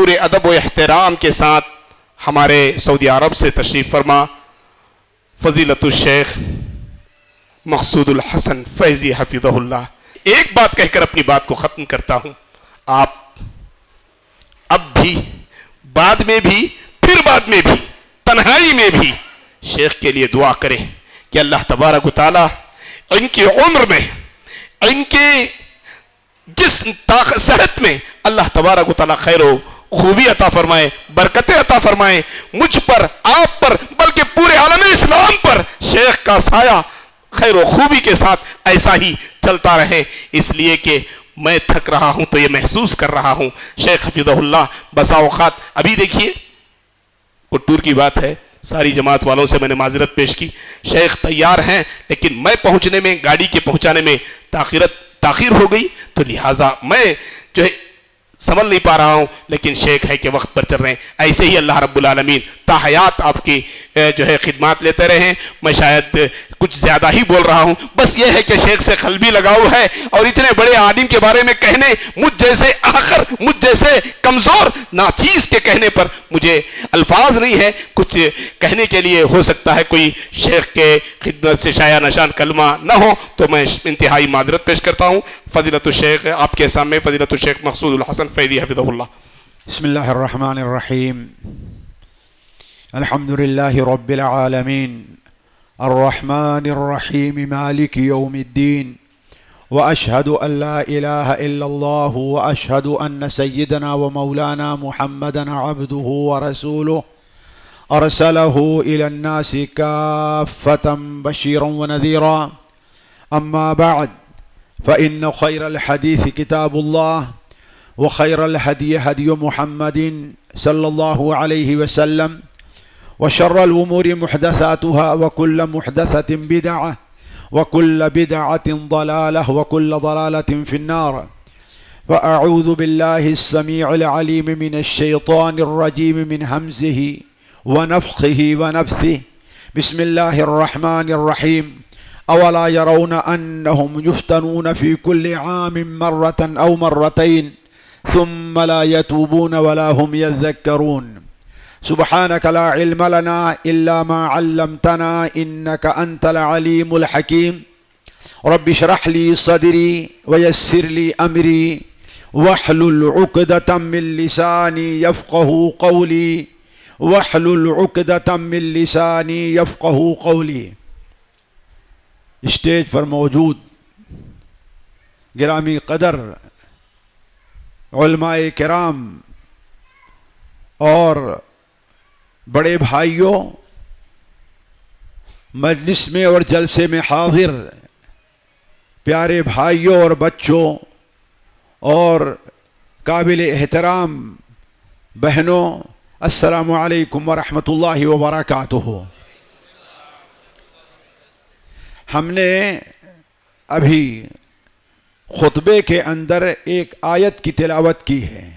پورے ادب و احترام کے ساتھ ہمارے سعودی عرب سے تشریف فرما فضیلت الشیخ مقصود الحسن فیضی حفظہ اللہ. ایک بات کہہ کر اپنی بات کو ختم کرتا ہوں. آپ اب بھی، بعد میں بھی، پھر بعد میں بھی، تنہائی میں بھی شیخ کے لیے دعا کریں کہ اللہ تبارک و تعالی ان کی عمر میں، ان کے جسم صحت میں اللہ تبارک و تعالی خیر و خوبی عطا فرمائے، برکتیں عطا فرمائے. مجھ پر، آپ پر، بلکہ پورے عالم اسلام پر شیخ کا سایہ خیر و خوبی کے ساتھ ایسا ہی چلتا رہے. اس لیے کہ میں تھک رہا ہوں تو یہ محسوس کر رہا ہوں. شیخ حفظہ اللہ بسا اوقات، ابھی دیکھیے کٹور کی بات ہے، ساری جماعت والوں سے میں نے معذرت پیش کی، شیخ تیار ہیں لیکن میں پہنچنے میں، گاڑی کے پہنچانے میں تاخیر ہو گئی، تو لہٰذا میں جو ہے سنبھل نہیں پا رہا ہوں، لیکن شیخ ہے کہ وقت پر چل رہے ہیں. ایسے ہی اللہ رب العالمین تا حیات آپ کی جو ہے خدمات لیتے رہے. میں شاید کچھ زیادہ ہی بول رہا ہوں، بس یہ ہے کہ شیخ سے قلبی لگاؤ ہے، اور اتنے بڑے عالم کے بارے میں کہنے، مجھ جیسے آخر، مجھ جیسے کمزور ناچیز کے کہنے پر مجھے الفاظ نہیں ہے. کچھ کہنے کے لیے ہو سکتا ہے کوئی شیخ کے خدمت سے شایع نشان کلمہ نہ ہو، تو میں انتہائی معذرت پیش کرتا ہوں. فضیلت الشیخ آپ کے سامنے فضیلت الشیخ مقصود الحسن فیضی حفظہ اللہ. بسم اللہ الرحمن الرحیم. الحمد للہ رب العالمین الرحمن الرحیم مالک یوم الدین واشہد ان لا الہ الا اللہ واشہد ان سیدنا ومولانا محمدا عبدہ ورسولہ ارسلہ الی الناس کافۃ بشیرا ونذیرا. اما بعد فإن خیر الحدیث کتاب اللہ وخیر الهدی هدی محمد صلی اللہ علیہ وسلم وشر الأمور محدثاتها وكل محدثة بدعة وكل بدعة ضلالة وكل ضلالة في النار. فأعوذ بالله السميع العليم من الشيطان الرجيم من همزه ونفخه ونفثه. بسم الله الرحمن الرحيم. أولا يرون أنهم يفتنون في كل عام مرة أو مرتين ثم لا يتوبون ولا هم يذكرون. سبحانك لا علم لنا إلا ما علمتنا إنك أنت العليم الحكيم. رب اشرح لي صدري ويسر لي أمري واحلل عقدة من لساني يفقه قولي واحلل عقدة من لساني يفقه قولي. اسٹیج پر موجود گرامی قدر علماء کرام اور بڑے بھائیوں، مجلس میں اور جلسے میں حاضر پیارے بھائیوں اور بچوں اور قابل احترام بہنوں، السلام علیکم ورحمۃ اللہ وبرکاتہ. ہم نے ابھی خطبے کے اندر ایک آیت کی تلاوت کی ہے.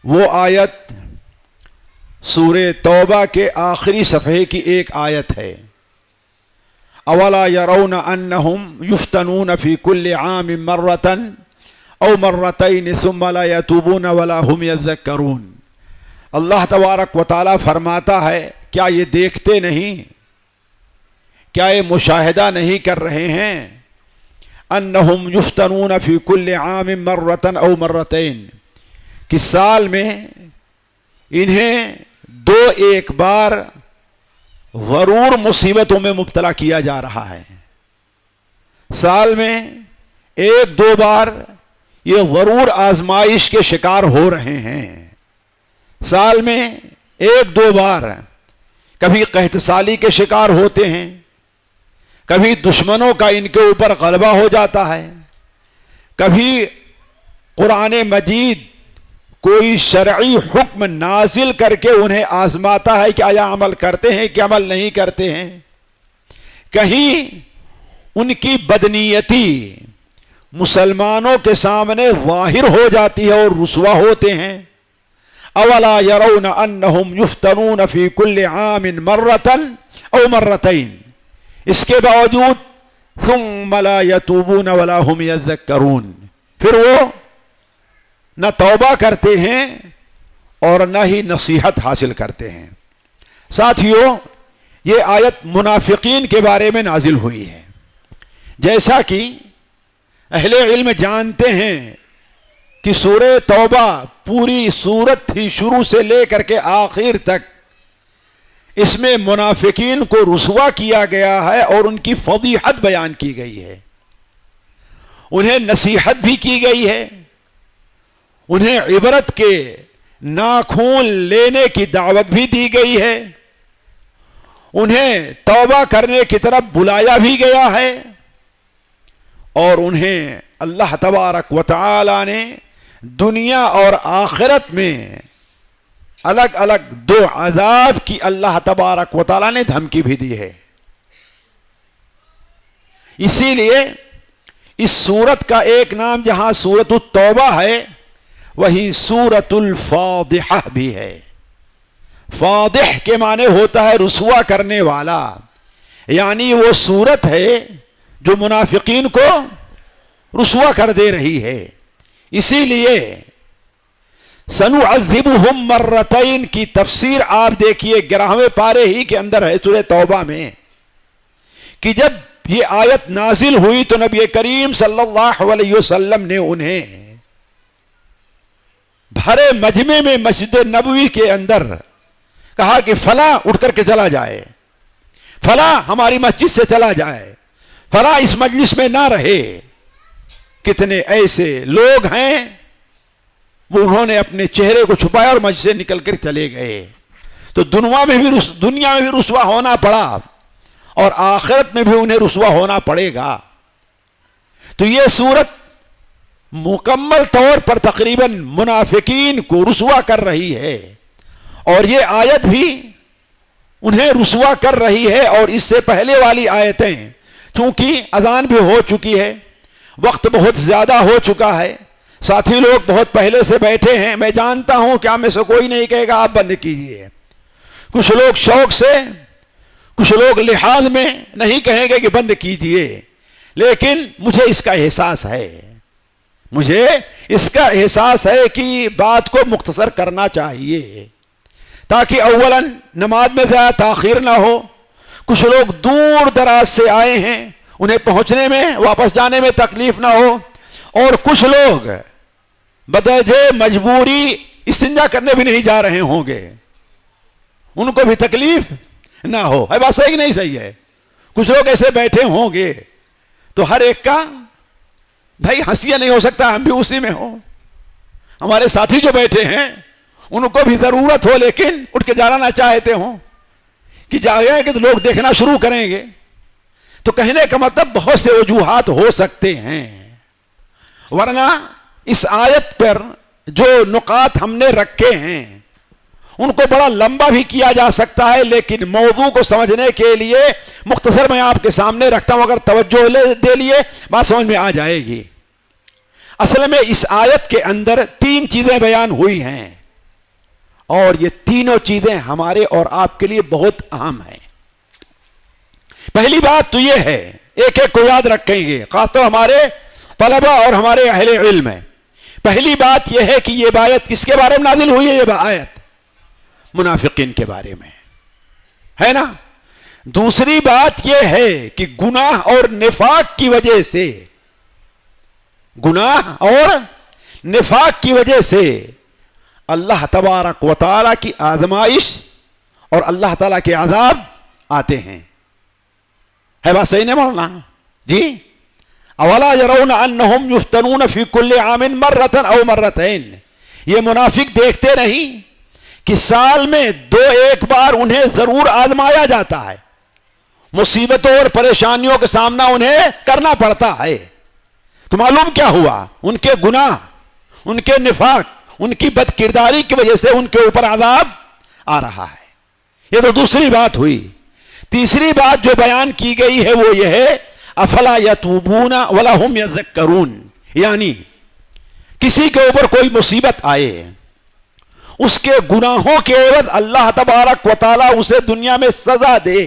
وہ آیت سورہ توبہ کے آخری صفحے کی ایک آیت ہے. اولا يرون انہم یفتنون فی کل عام مرۃ او مرتین ثم لا یتوبون ولا هم یذکرون. اللہ تبارک و تعالی فرماتا ہے، کیا یہ دیکھتے نہیں، کیا یہ مشاہدہ نہیں کر رہے ہیں، انہم یفتنون فی کل عام مرۃ او مرتین، کہ سال میں انہیں ایک بار ضرور مصیبتوں میں مبتلا کیا جا رہا ہے. سال میں ایک دو بار یہ ضرور آزمائش کے شکار ہو رہے ہیں. سال میں ایک دو بار کبھی قحط سالی کے شکار ہوتے ہیں، کبھی دشمنوں کا ان کے اوپر غلبہ ہو جاتا ہے، کبھی قرآن مجید کوئی شرعی حکم نازل کر کے انہیں آزماتا ہے کہ آیا عمل کرتے ہیں کہ عمل نہیں کرتے ہیں. کہیں ان کی بدنیتی مسلمانوں کے سامنے ظاہر ہو جاتی ہے اور رسوا ہوتے ہیں. اولا يرون انہم یفتنون فی کل عام مرۃ او مرتین، اس کے باوجود ثم لا یتوبون ولا هم یذکرون، پھر وہ نہ توبہ کرتے ہیں اور نہ ہی نصیحت حاصل کرتے ہیں۔ ساتھیوں، یہ آیت منافقین کے بارے میں نازل ہوئی ہے۔ جیسا کہ اہل علم جانتے ہیں کہ سورہ توبہ پوری سورت ہی شروع سے لے کر کے آخر تک اس میں منافقین کو رسوا کیا گیا ہے اور ان کی فضیحت بیان کی گئی ہے، انہیں نصیحت بھی کی گئی ہے، انہیں عبرت کے ناخون لینے کی دعوت بھی دی گئی ہے، انہیں توبہ کرنے کی طرف بلایا بھی گیا ہے، اور انہیں اللہ تبارک و تعالی نے دنیا اور آخرت میں الگ الگ دو عذاب کی اللہ تبارک و تعالی نے دھمکی بھی دی ہے۔ اسی لیے اس سورت کا ایک نام جہاں سورت التوبہ ہے وہیں سورت الفاضحہ بھی ہے۔ فاضح کے معنی ہوتا ہے رسوا کرنے والا، یعنی وہ سورت ہے جو منافقین کو رسوا کر دے رہی ہے۔ اسی لیے سنعذبہم مرتین کی تفسیر آپ دیکھیے 11ویں پارے ہی کے اندر ہے سورہ توبہ میں، کہ جب یہ آیت نازل ہوئی تو نبی کریم صلی اللہ علیہ وسلم نے انہیں بھرے مجمع میں مسجد نبوی کے اندر کہا کہ فلاں اٹھ کر کے چلا جائے، فلاں ہماری مسجد سے چلا جائے، فلاں اس مجلس میں نہ رہے۔ کتنے ایسے لوگ ہیں وہ انہوں نے اپنے چہرے کو چھپایا اور مجلس سے نکل کر چلے گئے، تو دنیا میں بھی رسوا ہونا پڑا اور آخرت میں بھی انہیں رسوا ہونا پڑے گا۔ تو یہ سورت مکمل طور پر تقریباً منافقین کو رسوا کر رہی ہے، اور یہ آیت بھی انہیں رسوا کر رہی ہے۔ اور اس سے پہلے والی آیتیں چونکہ اذان بھی ہو چکی ہے، وقت بہت زیادہ ہو چکا ہے، ساتھی لوگ بہت پہلے سے بیٹھے ہیں، میں جانتا ہوں کہ آپ میں سے کوئی نہیں کہے گا آپ بند کیجئے، کچھ لوگ شوق سے، کچھ لوگ لحاظ میں نہیں کہیں گے کہ بند کیجئے، لیکن مجھے اس کا احساس ہے، مجھے اس کا احساس ہے کہ بات کو مختصر کرنا چاہیے تاکہ اولاً نماز میں زیادہ تاخیر نہ ہو۔ کچھ لوگ دور دراز سے آئے ہیں، انہیں پہنچنے میں واپس جانے میں تکلیف نہ ہو، اور کچھ لوگ بدوجہ مجبوری استنجا کرنے بھی نہیں جا رہے ہوں گے، ان کو بھی تکلیف نہ ہو۔ ہے بات صحیح نہیں صحیح ہے؟ کچھ لوگ ایسے بیٹھے ہوں گے تو ہر ایک کا بھائی ہنسیاں نہیں ہو سکتا ہم بھی اسی میں ہوں، ہمارے ساتھی جو بیٹھے ہیں ان کو بھی ضرورت ہو لیکن اٹھ کے جانا نہ چاہتے ہوں کہ جائیں گے تو لوگ دیکھنا شروع کریں گے، تو کہنے کا مطلب بہت سے وجوہات ہو سکتے ہیں۔ ورنہ اس آیت پر جو نقاط ہم نے رکھے ہیں ان کو بڑا لمبا بھی کیا جا سکتا ہے، لیکن موضوع کو سمجھنے کے لیے مختصر میں آپ کے سامنے رکھتا ہوں، اگر توجہ دے لیے بات سمجھ میں آ جائے گی۔ اصل میں اس آیت کے اندر 3 چیزیں بیان ہوئی ہیں، اور یہ تینوں چیزیں ہمارے اور آپ کے لیے بہت اہم ہیں۔ پہلی بات تو یہ ہے، ایک ایک کو یاد رکھیں گے، خاص طور ہمارے طلبہ اور ہمارے اہل علم ہیں۔ پہلی بات یہ ہے کہ یہ آیت کس کے بارے میں نازل ہوئی ہے؟ یہ آیت منافقین کے بارے میں ہے نا۔ دوسری بات یہ ہے کہ گناہ اور نفاق کی وجہ سے، گناہ اور نفاق کی وجہ سے اللہ تبارک و تعالیٰ کی آزمائش اور اللہ تعالیٰ کے عذاب آتے ہیں۔ ہے بات صحیح نہیں مولانا جی؟ اولا یرون انہم یفتنون فی کل عام مرۃ او مرتین، یہ منافق دیکھتے نہیں کہ سال میں 2-1 بار انہیں ضرور آزمایا جاتا ہے، مصیبتوں اور پریشانیوں کا سامنا انہیں کرنا پڑتا ہے۔ تو معلوم کیا ہوا؟ ان کے گناہ، ان کے نفاق، ان کی بد کرداری کی وجہ سے ان کے اوپر عذاب آ رہا ہے۔ یہ تو دوسری بات ہوئی۔ تیسری بات جو بیان کی گئی ہے وہ یہ ہے افلا یتوبون ولا هم یذکرون، یعنی کسی کے اوپر کوئی مصیبت آئے، اس کے گناہوں کے عوض اللہ تبارک و تعالیٰ اسے دنیا میں سزا دے،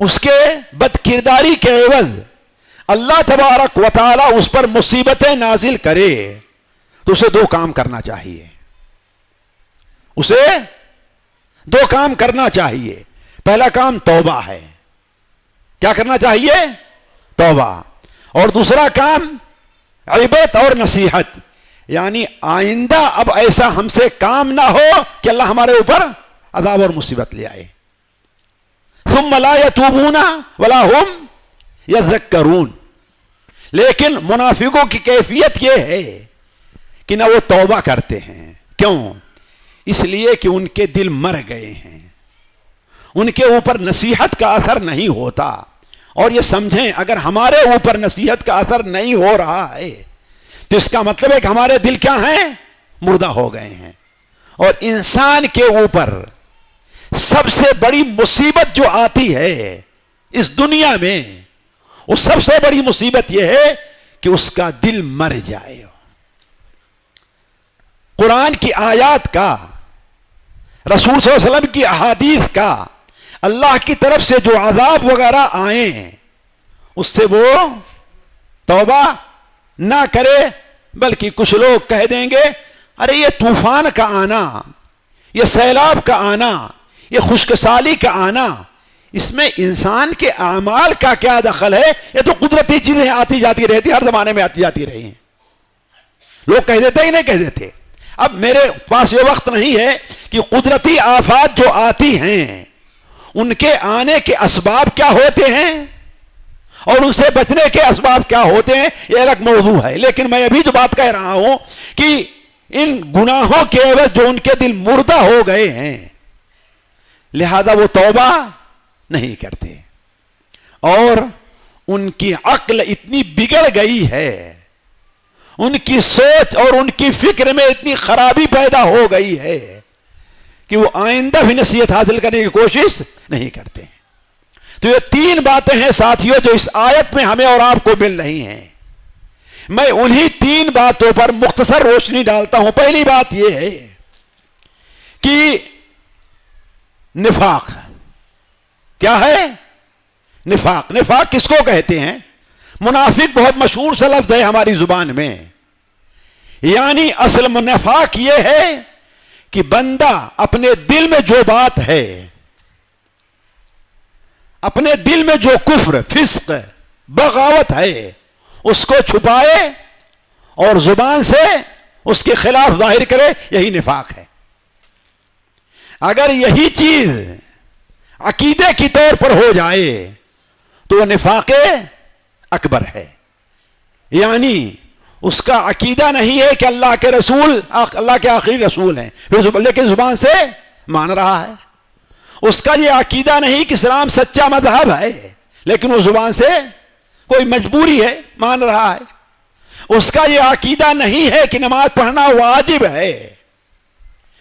اس کے بد کرداری کے عوض اللہ تبارک و تعالیٰ اس پر مصیبتیں نازل کرے، تو اسے 2 کام کرنا چاہیے۔ اسے دو کام کرنا چاہیے. پہلا کام توبہ ہے. کیا کرنا چاہیے؟ توبہ. اور دوسرا کام عبرت اور نصیحت. یعنی آئندہ اب ایسا ہم سے کام نہ ہو کہ اللہ ہمارے اوپر عذاب اور مصیبت لے آئے. ثم لا يتوبون ولا هم يذكرون. لیکن منافقوں کی کیفیت یہ ہے کہ نہ وہ توبہ کرتے ہیں. کیوں؟ اس لیے کہ ان کے دل مر گئے ہیں, ان کے اوپر نصیحت کا اثر نہیں ہوتا. اور یہ سمجھیں اگر ہمارے اوپر نصیحت کا اثر نہیں ہو رہا ہے تو اس کا مطلب ہے کہ ہمارے دل کیا ہیں؟ مردہ ہو گئے ہیں. اور انسان کے اوپر سب سے بڑی مصیبت جو آتی ہے اس دنیا میں, وہ سب سے بڑی مصیبت یہ ہے کہ اس کا دل مر جائے. قرآن کی آیات کا, رسول صلی اللہ علیہ وسلم کی احادیث کا, اللہ کی طرف سے جو عذاب وغیرہ آئیں اس سے وہ توبہ نہ کرے, بلکہ کچھ لوگ کہہ دیں گے ارے یہ طوفان کا آنا, یہ سیلاب کا آنا, یہ خشک سالی کا آنا, اس میں انسان کے اعمال کا کیا دخل ہے؟ یہ تو قدرتی چیزیں آتی جاتی رہتی, ہر زمانے میں آتی جاتی رہی ہیں. لوگ کہہ دیتے ہی نہیں کہہ دیتے. اب میرے پاس یہ وقت نہیں ہے کہ قدرتی آفات جو آتی ہیں ان کے آنے کے اسباب کیا ہوتے ہیں اور ان سے بچنے کے اسباب کیا ہوتے ہیں, یہ الگ موضوع ہے. لیکن میں ابھی جو بات کہہ رہا ہوں کہ ان گناہوں کے عوض جو ان کے دل مردہ ہو گئے ہیں, لہذا وہ توبہ نہیں کرتے. اور ان کی عقل اتنی بگڑ گئی ہے, ان کی سوچ اور ان کی فکر میں اتنی خرابی پیدا ہو گئی ہے کہ وہ آئندہ بھی نصیحت حاصل کرنے کی کوشش نہیں کرتے. تو یہ تین باتیں ہیں ساتھیوں جو اس آیت میں ہمیں اور آپ کو مل رہی ہیں. میں انہی تین باتوں پر مختصر روشنی ڈالتا ہوں. پہلی بات یہ ہے کہ نفاق کیا ہے؟ نفاق. نفاق کس کو کہتے ہیں؟ منافق بہت مشہور سا لفظ ہے ہماری زبان میں. یعنی اصل نفاق یہ ہے کہ بندہ اپنے دل میں جو بات ہے, اپنے دل میں جو کفر, فسق, بغاوت ہے, اس کو چھپائے اور زبان سے اس کے خلاف ظاہر کرے. یہی نفاق ہے. اگر یہی چیز عقیدے کی طور پر ہو جائے تو وہ نفاق اکبر ہے. یعنی اس کا عقیدہ نہیں ہے کہ اللہ کے رسول اللہ کے آخری رسول ہیں, لیکن زبان سے مان رہا ہے. اس کا یہ عقیدہ نہیں کہ اسلام سچا مذہب ہے, لیکن وہ زبان سے کوئی مجبوری ہے مان رہا ہے. اس کا یہ عقیدہ نہیں ہے کہ نماز پڑھنا واجب ہے,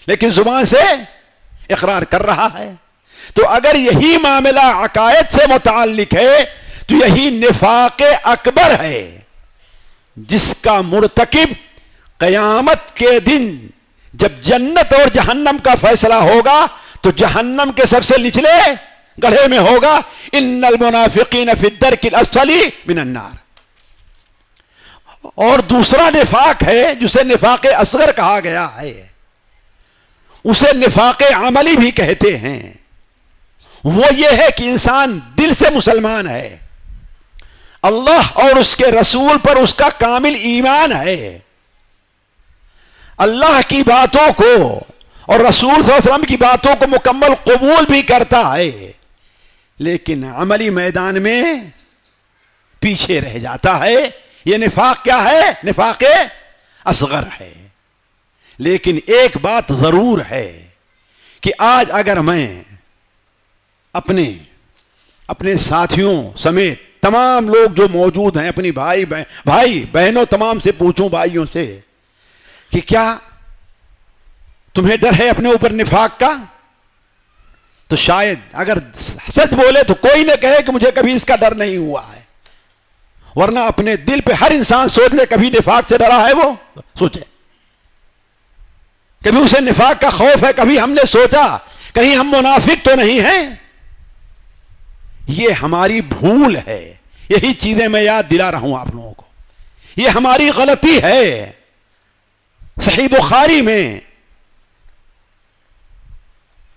لیکن زبان سے اقرار کر رہا ہے. تو اگر یہی معاملہ عقائد سے متعلق ہے تو یہی نفاق اکبر ہے, جس کا مرتکب قیامت کے دن جب جنت اور جہنم کا فیصلہ ہوگا تو جہنم کے سب سے نچلے گڑھے میں ہوگا. ان المنافقین فی الدرک الاسفل من النار. اور دوسرا نفاق ہے جسے نفاق اصغر کہا گیا ہے, اسے نفاق عملی بھی کہتے ہیں. وہ یہ ہے کہ انسان دل سے مسلمان ہے, اللہ اور اس کے رسول پر اس کا کامل ایمان ہے, اللہ کی باتوں کو اور رسول صلی اللہ علیہ وسلم کی باتوں کو مکمل قبول بھی کرتا ہے, لیکن عملی میدان میں پیچھے رہ جاتا ہے. یہ نفاق کیا ہے؟ نفاق اصغر ہے. لیکن ایک بات ضرور ہے کہ آج اگر میں اپنے ساتھیوں سمیت تمام لوگ جو موجود ہیں, اپنی بھائی بہنوں تمام سے پوچھوں, بھائیوں سے, کہ کیا تمہیں ڈر ہے اپنے اوپر نفاق کا, تو شاید اگر سچ بولے تو کوئی نہ کہے کہ مجھے کبھی اس کا ڈر نہیں ہوا ہے. ورنہ اپنے دل پہ ہر انسان سوچ لے کبھی نفاق سے ڈرا ہے, وہ سوچے کبھی اسے نفاق کا خوف ہے, کبھی ہم نے سوچا کہیں ہم منافق تو نہیں ہیں. یہ ہماری بھول ہے. یہی چیزیں میں یاد دلا رہا ہوں آپ لوگوں کو. یہ ہماری غلطی ہے. صحیح بخاری میں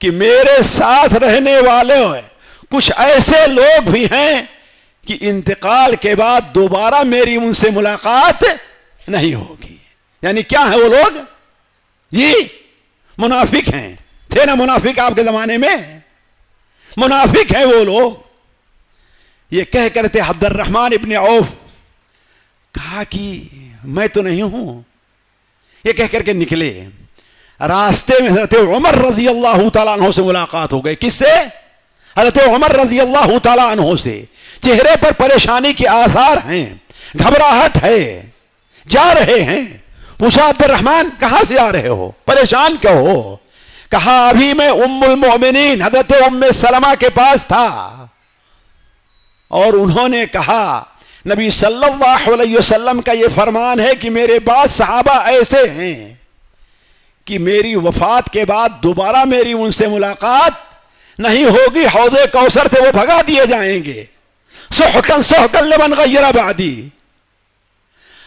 کہ میرے ساتھ رہنے والے کچھ ایسے لوگ بھی ہیں کہ انتقال کے بعد دوبارہ میری ان سے ملاقات نہیں ہوگی. یعنی کیا ہے وہ لوگ؟ جی منافق ہیں. تھے نا منافق آپ کے زمانے میں؟ منافق ہیں وہ لوگ. یہ کہہ کر تھے عبد الرحمن ابن عوف کہا کہ میں تو نہیں ہوں. یہ کہہ کر کے نکلے. راستے میں حضرت عمر رضی اللہ تعالیٰ عنہ سے ملاقات ہو گئی. کس سے؟ حضرت عمر رضی اللہ تعالیٰ عنہ سے. چہرے پر پریشانی کے آثار ہیں, گھبراہٹ ہے, جا رہے ہیں. پوچھا عبد الرحمن کہاں سے آ رہے ہو, پریشان کیوں ہو؟ کہا ابھی میں ام المؤمنین حضرت ام سلمہ کے پاس تھا اور انہوں نے کہا نبی صلی اللہ علیہ وسلم کا یہ فرمان ہے کہ میرے بعد صحابہ ایسے ہیں کہ میری وفات کے بعد دوبارہ میری ان سے ملاقات نہیں ہوگی. حوض کوثر سے وہ بھگا دیے جائیں گے. سحقا سحقا لمن غیر بعدی.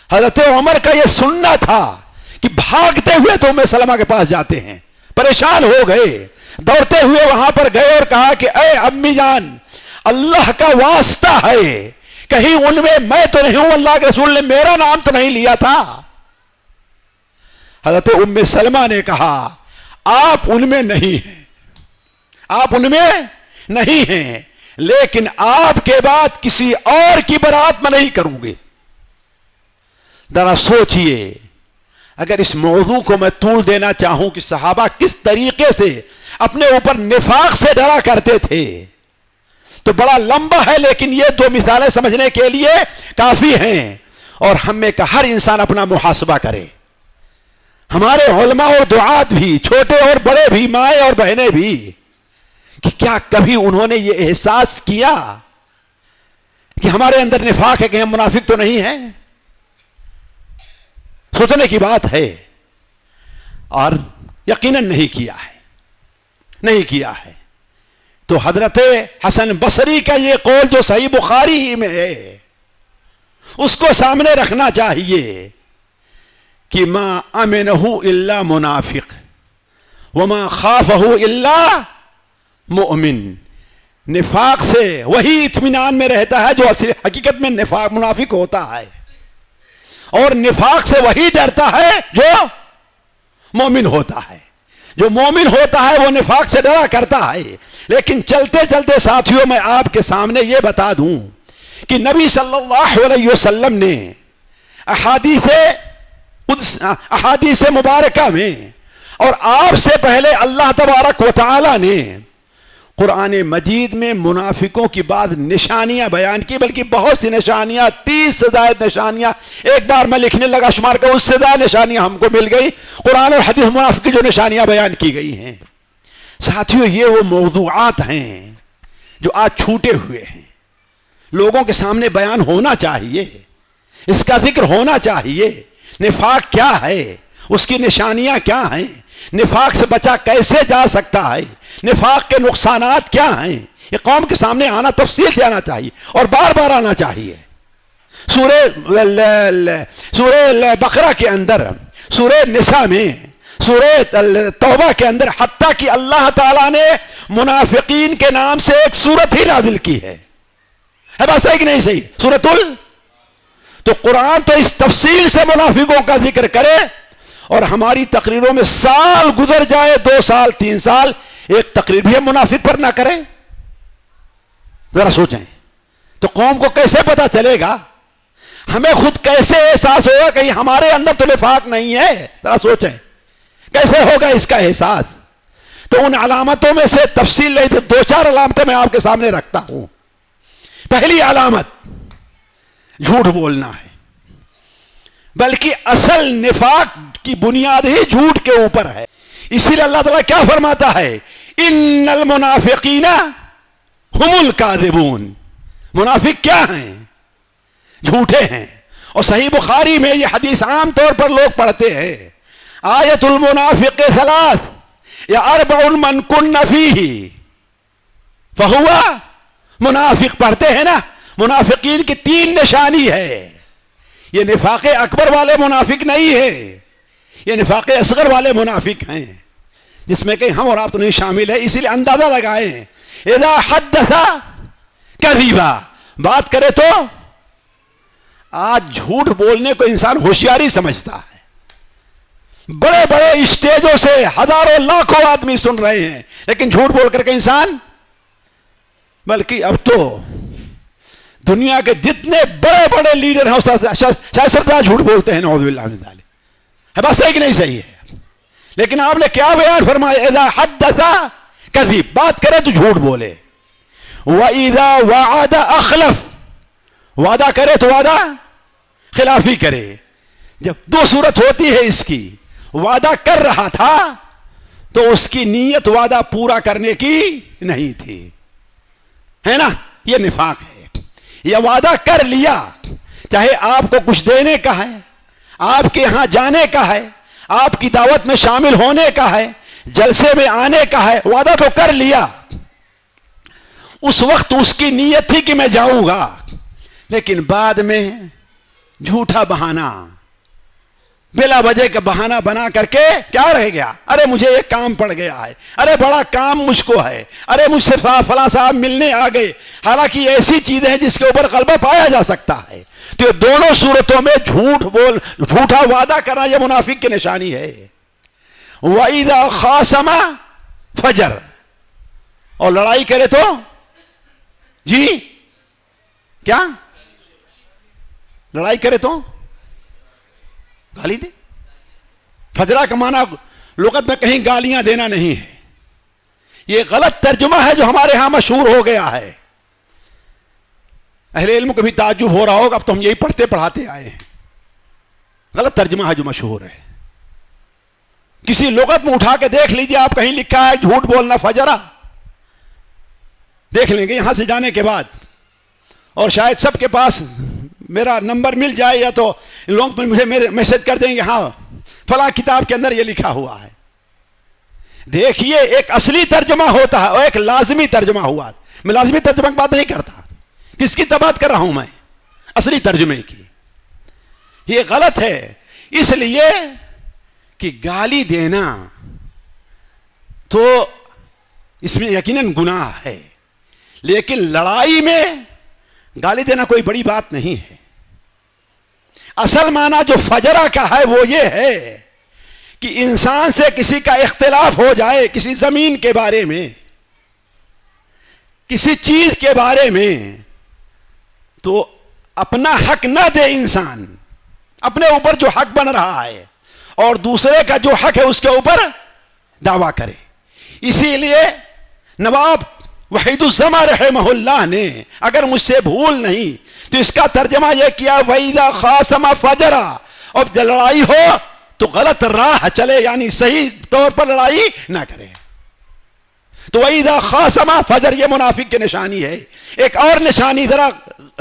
حضرت عمر کا یہ سننا تھا کہ بھاگتے ہوئے تو ام سلمہ کے پاس جاتے ہیں. پریشان ہو گئے, دوڑتے ہوئے وہاں پر گئے اور کہا کہ اے امی جان, اللہ کا واسطہ ہے کہیں ان میں تو نہیں ہوں, اللہ کے رسول نے میرا نام تو نہیں لیا تھا. حضرت ام سلمہ نے کہا آپ ان میں نہیں ہیں, آپ ان میں نہیں ہیں, لیکن آپ کے بعد کسی اور کی برات میں نہیں کروں گی. ذرا سوچئے, اگر اس موضوع کو میں طول دینا چاہوں کہ صحابہ کس طریقے سے اپنے اوپر نفاق سے ڈرا کرتے تھے تو بڑا لمبا ہے, لیکن یہ دو مثالیں سمجھنے کے لیے کافی ہیں. اور ہم میں کا ہر انسان اپنا محاسبہ کرے. ہمارے علماء اور دعات بھی, چھوٹے اور بڑے بھی, مائیں اور بہنیں بھی, کہ کیا کبھی انہوں نے یہ احساس کیا کہ ہمارے اندر نفاق ہے, کہ ہم منافق تو نہیں ہیں؟ سوچنے کی بات ہے. اور یقیناً نہیں کیا ہے, نہیں کیا ہے. تو حضرت حسن بصری کا یہ قول جو صحیح بخاری ہی میں ہے, اس کو سامنے رکھنا چاہیے کہ ما امنہ الا منافق وما خافہ الا مؤمن. نفاق سے وہی اطمینان میں رہتا ہے جو حقیقت میں نفاق منافق ہوتا ہے, اور نفاق سے وہی ڈرتا ہے جو مومن ہوتا ہے. جو مومن ہوتا ہے وہ نفاق سے ڈرا کرتا ہے. لیکن چلتے چلتے ساتھیوں میں آپ کے سامنے یہ بتا دوں کہ نبی صلی اللہ علیہ وسلم نے احادیث مبارکہ میں, اور آپ سے پہلے اللہ تبارک و تعالی نے قرآن مجید میں منافقوں کی بعض نشانیاں بیان کی, بلکہ بہت سی نشانیاں, 30 سے زائد نشانیاں. ایک بار میں لکھنے لگا شمار کر, اس سے زائد نشانیاں ہم کو مل گئی. قرآن اور حدیث منافق کی جو نشانیاں بیان کی گئی ہیں. ساتھیوں, یہ وہ موضوعات ہیں جو آج چھوٹے ہوئے ہیں, لوگوں کے سامنے بیان ہونا چاہیے, اس کا ذکر ہونا چاہیے. نفاق کیا ہے, اس کی نشانیاں کیا ہیں, نفاق سے بچا کیسے جا سکتا ہے, نفاق کے نقصانات کیا ہیں, یہ قوم کے سامنے آنا, تفصیل سے آنا چاہیے اور بار بار آنا چاہیے. سورہ بقرہ کے اندر, سورہ نساء میں, سورہ توبہ کے اندر, حتیٰ کہ اللہ تعالیٰ نے منافقین کے نام سے ایک سورت ہی نازل کی ہے. بات صحیح کہ نہیں صحیح؟ سورۃ تو قرآن تو اس تفصیل سے منافقوں کا ذکر کرے, اور ہماری تقریروں میں سال گزر جائے, 2 سال 3 سال, ایک تقریر بھی ہم منافق پر نہ کریں. ذرا سوچیں تو قوم کو کیسے پتا چلے گا, ہمیں خود کیسے احساس ہوگا کہ ہمارے اندر تو نفاق نہیں ہے. ذرا سوچیں کیسے ہوگا اس کا احساس. تو ان علامتوں میں سے تفصیل نہیں تھی, 2-4 علامتیں میں آپ کے سامنے رکھتا ہوں. پہلی علامت جھوٹ بولنا ہے, بلکہ اصل نفاق کی بنیاد ہی جھوٹ کے اوپر ہے. اسی لیے اللہ تعالیٰ کیا فرماتا ہے, ان المنافقین هم الکاذبون. منافق کیا ہیں؟ جھوٹے ہیں. اور صحیح بخاری میں یہ حدیث عام طور پر لوگ پڑھتے ہیں, آیت المنافق 3 یا 4 من کن فیہ فہو منافق. پڑھتے ہیں نا, منافقین کی 3 نشانی ہے. یہ نفاق اکبر والے منافق نہیں ہے, یہ نفاق اصغر والے منافق ہیں. جس میں کہ ہم اور آپ تو نہیں شامل ہے، اسی لیے اندازہ لگائیں اذا حدث کذبا، بات کرے تو آج جھوٹ بولنے کو انسان ہوشیاری سمجھتا ہے. بڑے بڑے اسٹیجوں سے ہزاروں لاکھوں آدمی سن رہے ہیں لیکن جھوٹ بول کر کے انسان، بلکہ اب تو دنیا کے جتنے بڑے بڑے لیڈر ہیں شاید سب جھوٹ بولتے ہیں، نعوذ باللہ من ذالک. ہے بات صحیح کہ نہیں صحیح ہے؟ لیکن آپ نے کیا بیان فرمایا؟ اذا حدث کذب، بات کرے تو جھوٹ بولے. وَإِذَا وَعَدَ أَخْلَفَ، وعدہ کرے تو وعدہ خلافی کرے. جب دو صورت ہوتی ہے اس کی، وعدہ کر رہا تھا تو اس کی نیت وعدہ پورا کرنے کی نہیں تھی، ہے نا؟ یہ نفاق ہے. یہ وعدہ کر لیا، چاہے آپ کو کچھ دینے کا ہے، آپ کے ہاں جانے کا ہے، آپ کی دعوت میں شامل ہونے کا ہے، جلسے میں آنے کا ہے، وعدہ تو کر لیا. اس وقت اس کی نیت تھی کہ میں جاؤں گا، لیکن بعد میں جھوٹا بہانہ، بلا وجہ کا بہانہ بنا کر کے کیا رہ گیا؟ ارے مجھے ایک کام پڑ گیا ہے، ارے بڑا کام مجھ کو ہے، ارے مجھ سے فلاں صاحب ملنے آ گئے. حالانکہ ایسی چیزیں ہیں جس کے اوپر غلبہ پایا جا سکتا ہے. تو یہ دونوں صورتوں میں جھوٹا وعدہ کرنا یہ منافق کی نشانی ہے. وَإِذَا خَاصَمَ فَجَرَ، اور لڑائی کرے تو جی کیا؟ لڑائی کرے تو گالی دے. فجرہ کا معنی لغت میں کہیں گالیاں دینا نہیں ہے، یہ غلط ترجمہ ہے جو ہمارے ہاں مشہور ہو گیا ہے. اہل علم کو بھی تعجب ہو رہا ہوگا، اب تو ہم یہی پڑھتے پڑھاتے آئے ہیں. غلط ترجمہ ہے جو مشہور ہے. کسی لغت میں اٹھا کے دیکھ لیجئے، آپ کہیں لکھا ہے جھوٹ بولنا فجرہ، دیکھ لیں گے یہاں سے جانے کے بعد. اور شاید سب کے پاس میرا نمبر مل جائے یا تو لوگ مجھے میسج کر دیں گے ہاں فلاں کتاب کے اندر یہ لکھا ہوا ہے. دیکھیے ایک اصلی ترجمہ ہوتا ہے اور ایک لازمی ترجمہ ہوا. میں لازمی ترجمہ کی بات نہیں کرتا، کس کی بات کر رہا ہوں میں؟ اصلی ترجمے کی. یہ غلط ہے اس لیے کہ گالی دینا تو اس میں یقیناً گناہ ہے، لیکن لڑائی میں گالی دینا کوئی بڑی بات نہیں ہے. اصل معنی جو فجرہ کا ہے وہ یہ ہے کہ انسان سے کسی کا اختلاف ہو جائے، کسی زمین کے بارے میں، کسی چیز کے بارے میں، تو اپنا حق نہ دے انسان، اپنے اوپر جو حق بن رہا ہے اور دوسرے کا جو حق ہے اس کے اوپر دعویٰ کرے. اسی لیے نواب وحید الزماں رحمہ اللہ نے اگر مجھ سے بھول نہیں تو اس کا ترجمہ یہ کیا وَإِذَا خَاصَمَ فَجَرَ، اور جب لڑائی ہو تو غلط راہ چلے، یعنی صحیح طور پر لڑائی نہ کرے. تو وَإِذَا خَاصَمَ فَجَرَ یہ منافق کی نشانی ہے. ایک اور نشانی ذرا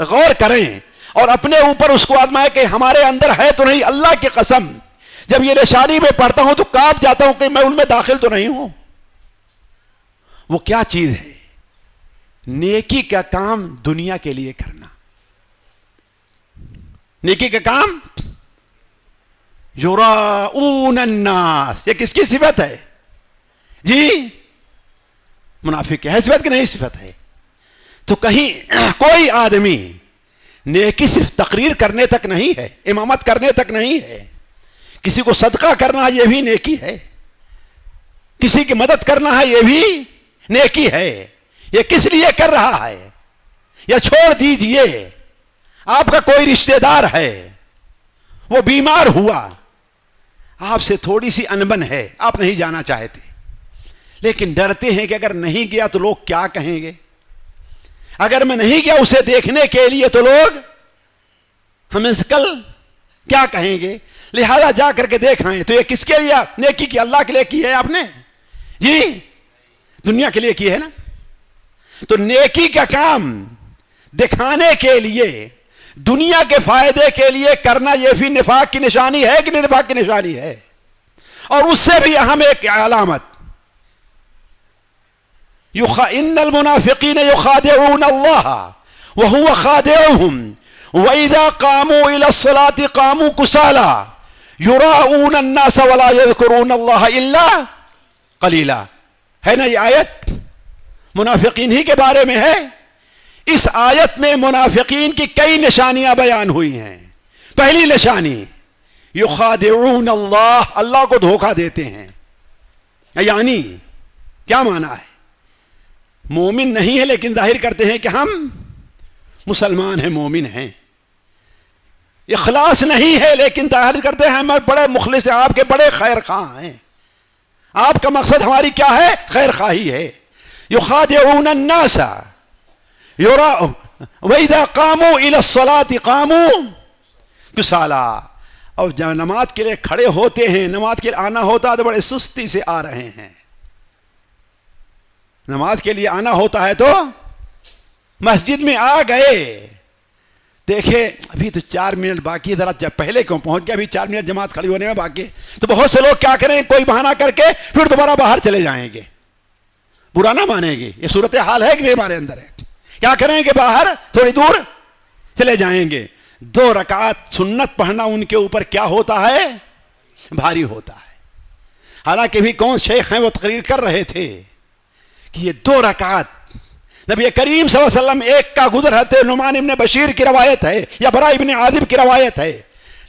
غور کریں اور اپنے اوپر اس کو آزمائے کہ ہمارے اندر ہے تو نہیں. اللہ کی قسم جب یہ نشانی میں پڑھتا ہوں تو کانپ جاتا ہوں کہ میں ان میں داخل تو نہیں ہوں. وہ کیا چیز ہے؟ نیکی کا کام دنیا کے لیے کرنا. نیکی کا کام یراؤون الناس، یہ کس کی صفت ہے جی؟ منافق ہے صفت کہ نہیں صفت ہے؟ تو کہیں کوئی آدمی نیکی صرف تقریر کرنے تک نہیں ہے، امامت کرنے تک نہیں ہے. کسی کو صدقہ کرنا یہ بھی نیکی ہے، کسی کی مدد کرنا ہے یہ بھی نیکی ہے. یہ کس لیے کر رہا ہے؟ یا چھوڑ دیجئے آپ کا کوئی رشتہ دار ہے، وہ بیمار ہوا، آپ سے تھوڑی سی انبن ہے، آپ نہیں جانا چاہتے لیکن ڈرتے ہیں کہ اگر نہیں گیا تو لوگ کیا کہیں گے، اگر میں نہیں گیا اسے دیکھنے کے لیے تو لوگ ہمیں کل کیا کہیں گے، لہذا جا کر کے دیکھ آئیں. تو یہ کس کے لیے نیکی کی؟ اللہ کے لیے کی ہے آپ نے جی؟ دنیا کے لیے کی ہے نا. تو نیکی کا کام دکھانے کے لیے، دنیا کے فائدے کے لیے کرنا یہ بھی نفاق کی نشانی ہے کہ نہیں نفاق کی نشانی ہے؟ اور اس سے بھی اہم ایک علامت ان المنافقین یخادعون اللہ وهو خادعهم واذا قاموا الى الصلاة قاموا كسالى يراؤون الناس ولا يذكرون الله الا قلیلا. ہے نا یہ آیت منافقین ہی کے بارے میں ہے. اس آیت میں منافقین کی کئی نشانیاں بیان ہوئی ہیں. پہلی نشانی یخادعون اللہ, اللہ کو دھوکہ دیتے ہیں. یعنی کیا معنی ہے؟ مومن نہیں ہے لیکن ظاہر کرتے ہیں کہ ہم مسلمان ہیں, مومن ہیں. اخلاص نہیں ہے لیکن ظاہر کرتے ہیں ہم بڑے مخلص ہیں, آپ کے بڑے خیر خواہ ہیں. آپ کا مقصد ہماری کیا ہے؟ خیر خواہی ہے. یخادعون الناس وَإِذَا قَامُوا إِلَى الصَّلَاةِ قَامُوا كُسَالَىٰ. اور جب نماز کے لیے کھڑے ہوتے ہیں, نماز کے لیے آنا ہوتا ہے تو بڑے سستی سے آ رہے ہیں. نماز کے لیے آنا ہوتا ہے تو مسجد میں آ گئے, دیکھے ابھی تو 4 منٹ باقی, ذرا جب پہلے کیوں پہنچ گیا, ابھی 4 منٹ جماعت کھڑی ہونے میں باقی. تو بہت سے لوگ کیا کریں, کوئی بہانہ کر کے پھر دوبارہ باہر چلے جائیں گے. برا نہ مانیں گے, یہ صورتحال ہے کہ نہیں ہمارے اندر ہے. کیا کریں گے, باہر تھوڑی دور چلے جائیں گے. 2 رکعت سنت پڑھنا ان کے اوپر کیا ہوتا ہے؟ بھاری ہوتا ہے. حالانکہ بھی کون شیخ ہیں وہ تقریر کر رہے تھے کہ یہ 2 رکعت نبی کریم صلی اللہ علیہ وسلم ایک کا گزر ہے. نعمان ابن بشیر کی روایت ہے یا برا ابن عازب کی روایت ہے,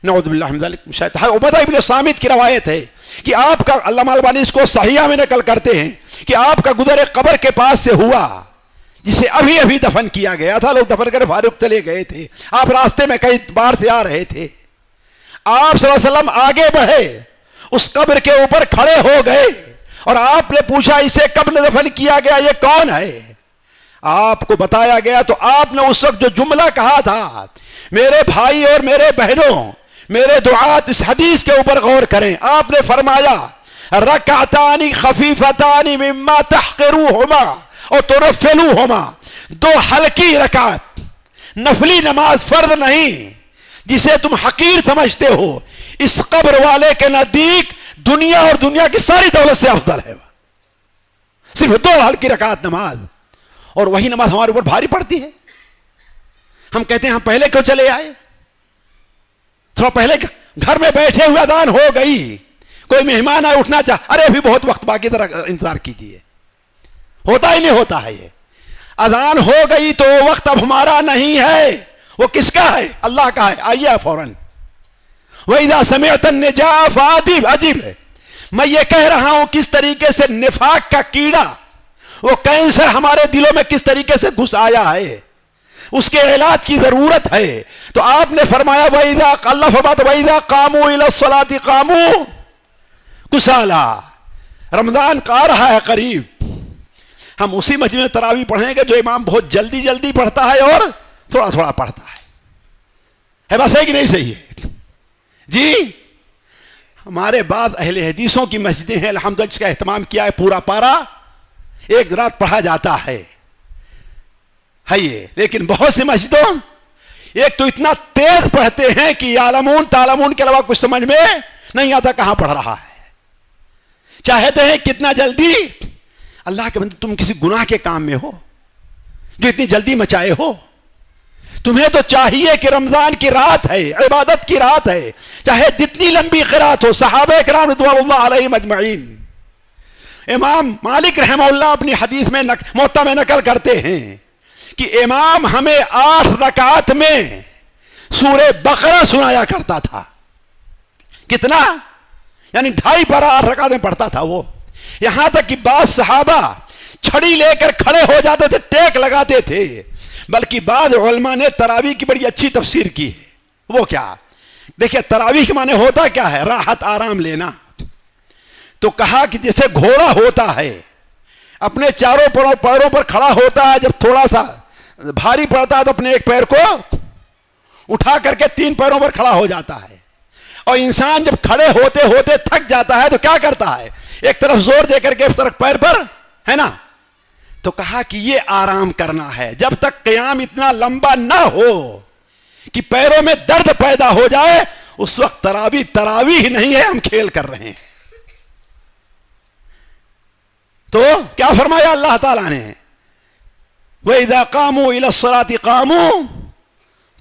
نعوذ باللہ من ذلک, شاید عبدہ ابن صامت کی روایت ہے کہ آپ کا, علامہ البانی اس کو صحیحہ میں نقل کرتے ہیں کہ آپ کا گزر قبر کے پاس سے ہوا جسے ابھی ابھی دفن کیا گیا تھا. لوگ دفن کر فاروق چلے گئے تھے, آپ راستے میں کئی بار سے آ رہے تھے. آپ صلی اللہ علیہ وسلم آگے بڑھے, اس قبر کے اوپر کھڑے ہو گئے اور آپ نے پوچھا اسے کب دفن کیا گیا, یہ کون ہے؟ آپ کو بتایا گیا تو آپ نے اس وقت جو جملہ کہا تھا, میرے بھائی اور میرے بہنوں, میرے دعات اس حدیث کے اوپر غور کریں. آپ نے فرمایا رکعتان خفیفتان مما تحقروہما اور ترفلوہما, 2 ہلکی رکعت, نفلی نماز, فرض نہیں, جسے تم حقیر سمجھتے ہو, اس قبر والے کے نزدیک دنیا اور دنیا کی ساری دولت سے افضل ہے. صرف 2 ہلکی رکعت نماز, اور وہی نماز ہمارے اوپر بھاری پڑتی ہے. ہم کہتے ہیں ہم پہلے کیوں چلے آئے, تھوڑا پہلے گھر میں بیٹھے ہوئے اذان ہو گئی, کوئی مہمان آئے اٹھنا چاہ, ارے ابھی بہت وقت باقی, ذرا انتظار کیجیے. ہوتا ہی نہیں ہوتا ہے. یہ اذان ہو گئی تو وہ وقت اب ہمارا نہیں ہے, وہ کس کا ہے؟ اللہ کا ہے. آئیے فوراً. وَإِذَا سَمِعْتَ النِّجَاءَ فَعَجِبْ, عجیب ہے. میں یہ کہہ رہا ہوں کس طریقے سے نفاق کا کیڑا, وہ کینسر ہمارے دلوں میں کس طریقے سے گھس آیا ہے, اس کے علاج کی ضرورت ہے. تو آپ نے فرمایا وَإِذَا, اللہ فرماتا وَإِذَا قَامُوا إِلَى الصَّلَاةِ قَامُوا كُسَالَىٰ. رمضان کا آ رہا ہے قریب, ہم اسی مسجد میں تراویح پڑھیں گے جو امام بہت جلدی جلدی پڑھتا ہے اور تھوڑا تھوڑا پڑھتا ہے. بس ہے کہ نہیں صحیح ہے جی؟ ہمارے بعض اہل حدیثوں کی مسجدیں ہیں الحمدللہ, جس کا اہتمام کیا ہے, پورا پارا ایک رات پڑھا جاتا ہے یہ. لیکن بہت سی مسجدوں ایک تو اتنا تیز پڑھتے ہیں کہ یعلمون تعلمون کے علاوہ کچھ سمجھ میں نہیں آتا کہاں پڑھ رہا ہے. چاہتے ہیں کتنا جلدی, اللہ کے بندے تم کسی گناہ کے کام میں ہو جو اتنی جلدی مچائے ہو. تمہیں تو چاہیے کہ رمضان کی رات ہے, عبادت کی رات ہے, چاہے جتنی لمبی قرات ہو. صحابہ کرام رضوان اللہ علیہم اجمعین, امام مالک رحمہ اللہ اپنی حدیث میں موطا میں نقل کرتے ہیں کہ امام ہمیں 8 رکعت میں سورہ بقرہ سنایا کرتا تھا. کتنا؟ یعنی 2.5 پارہ 8 رکعت میں پڑھتا تھا وہ. یہاں تک کہ بعض صحابہ چھڑی لے کر کھڑے ہو جاتے تھے, ٹیک لگاتے تھے. بلکہ بعض علماء نے تراویح کی بڑی اچھی تفسیر کی ہے. وہ کیا؟ دیکھیں تراویح کے معنی ہوتا کیا ہے؟ راحت, آرام لینا. تو کہا کہ جیسے گھوڑا ہوتا ہے اپنے چاروں پیروں پر کھڑا ہوتا ہے, جب تھوڑا سا بھاری پڑتا ہے تو اپنے ایک پیر کو اٹھا کر کے 3 پیروں پر کھڑا ہو جاتا ہے. اور انسان جب کھڑے ہوتے ہوتے تھک جاتا ہے تو کیا کرتا ہے؟ ایک طرف زور دے کر کے ایک طرف پیر پر, ہے نا. تو کہا کہ یہ آرام کرنا ہے جب تک قیام اتنا لمبا نہ ہو کہ پیروں میں درد پیدا ہو جائے, اس وقت تراویح نہیں ہے, ہم کھیل کر رہے ہیں. تو کیا فرمایا اللہ تعالیٰ نے؟ وَإِذَا قَامُوا إِلَى الصَّلَاةِ قَامُوا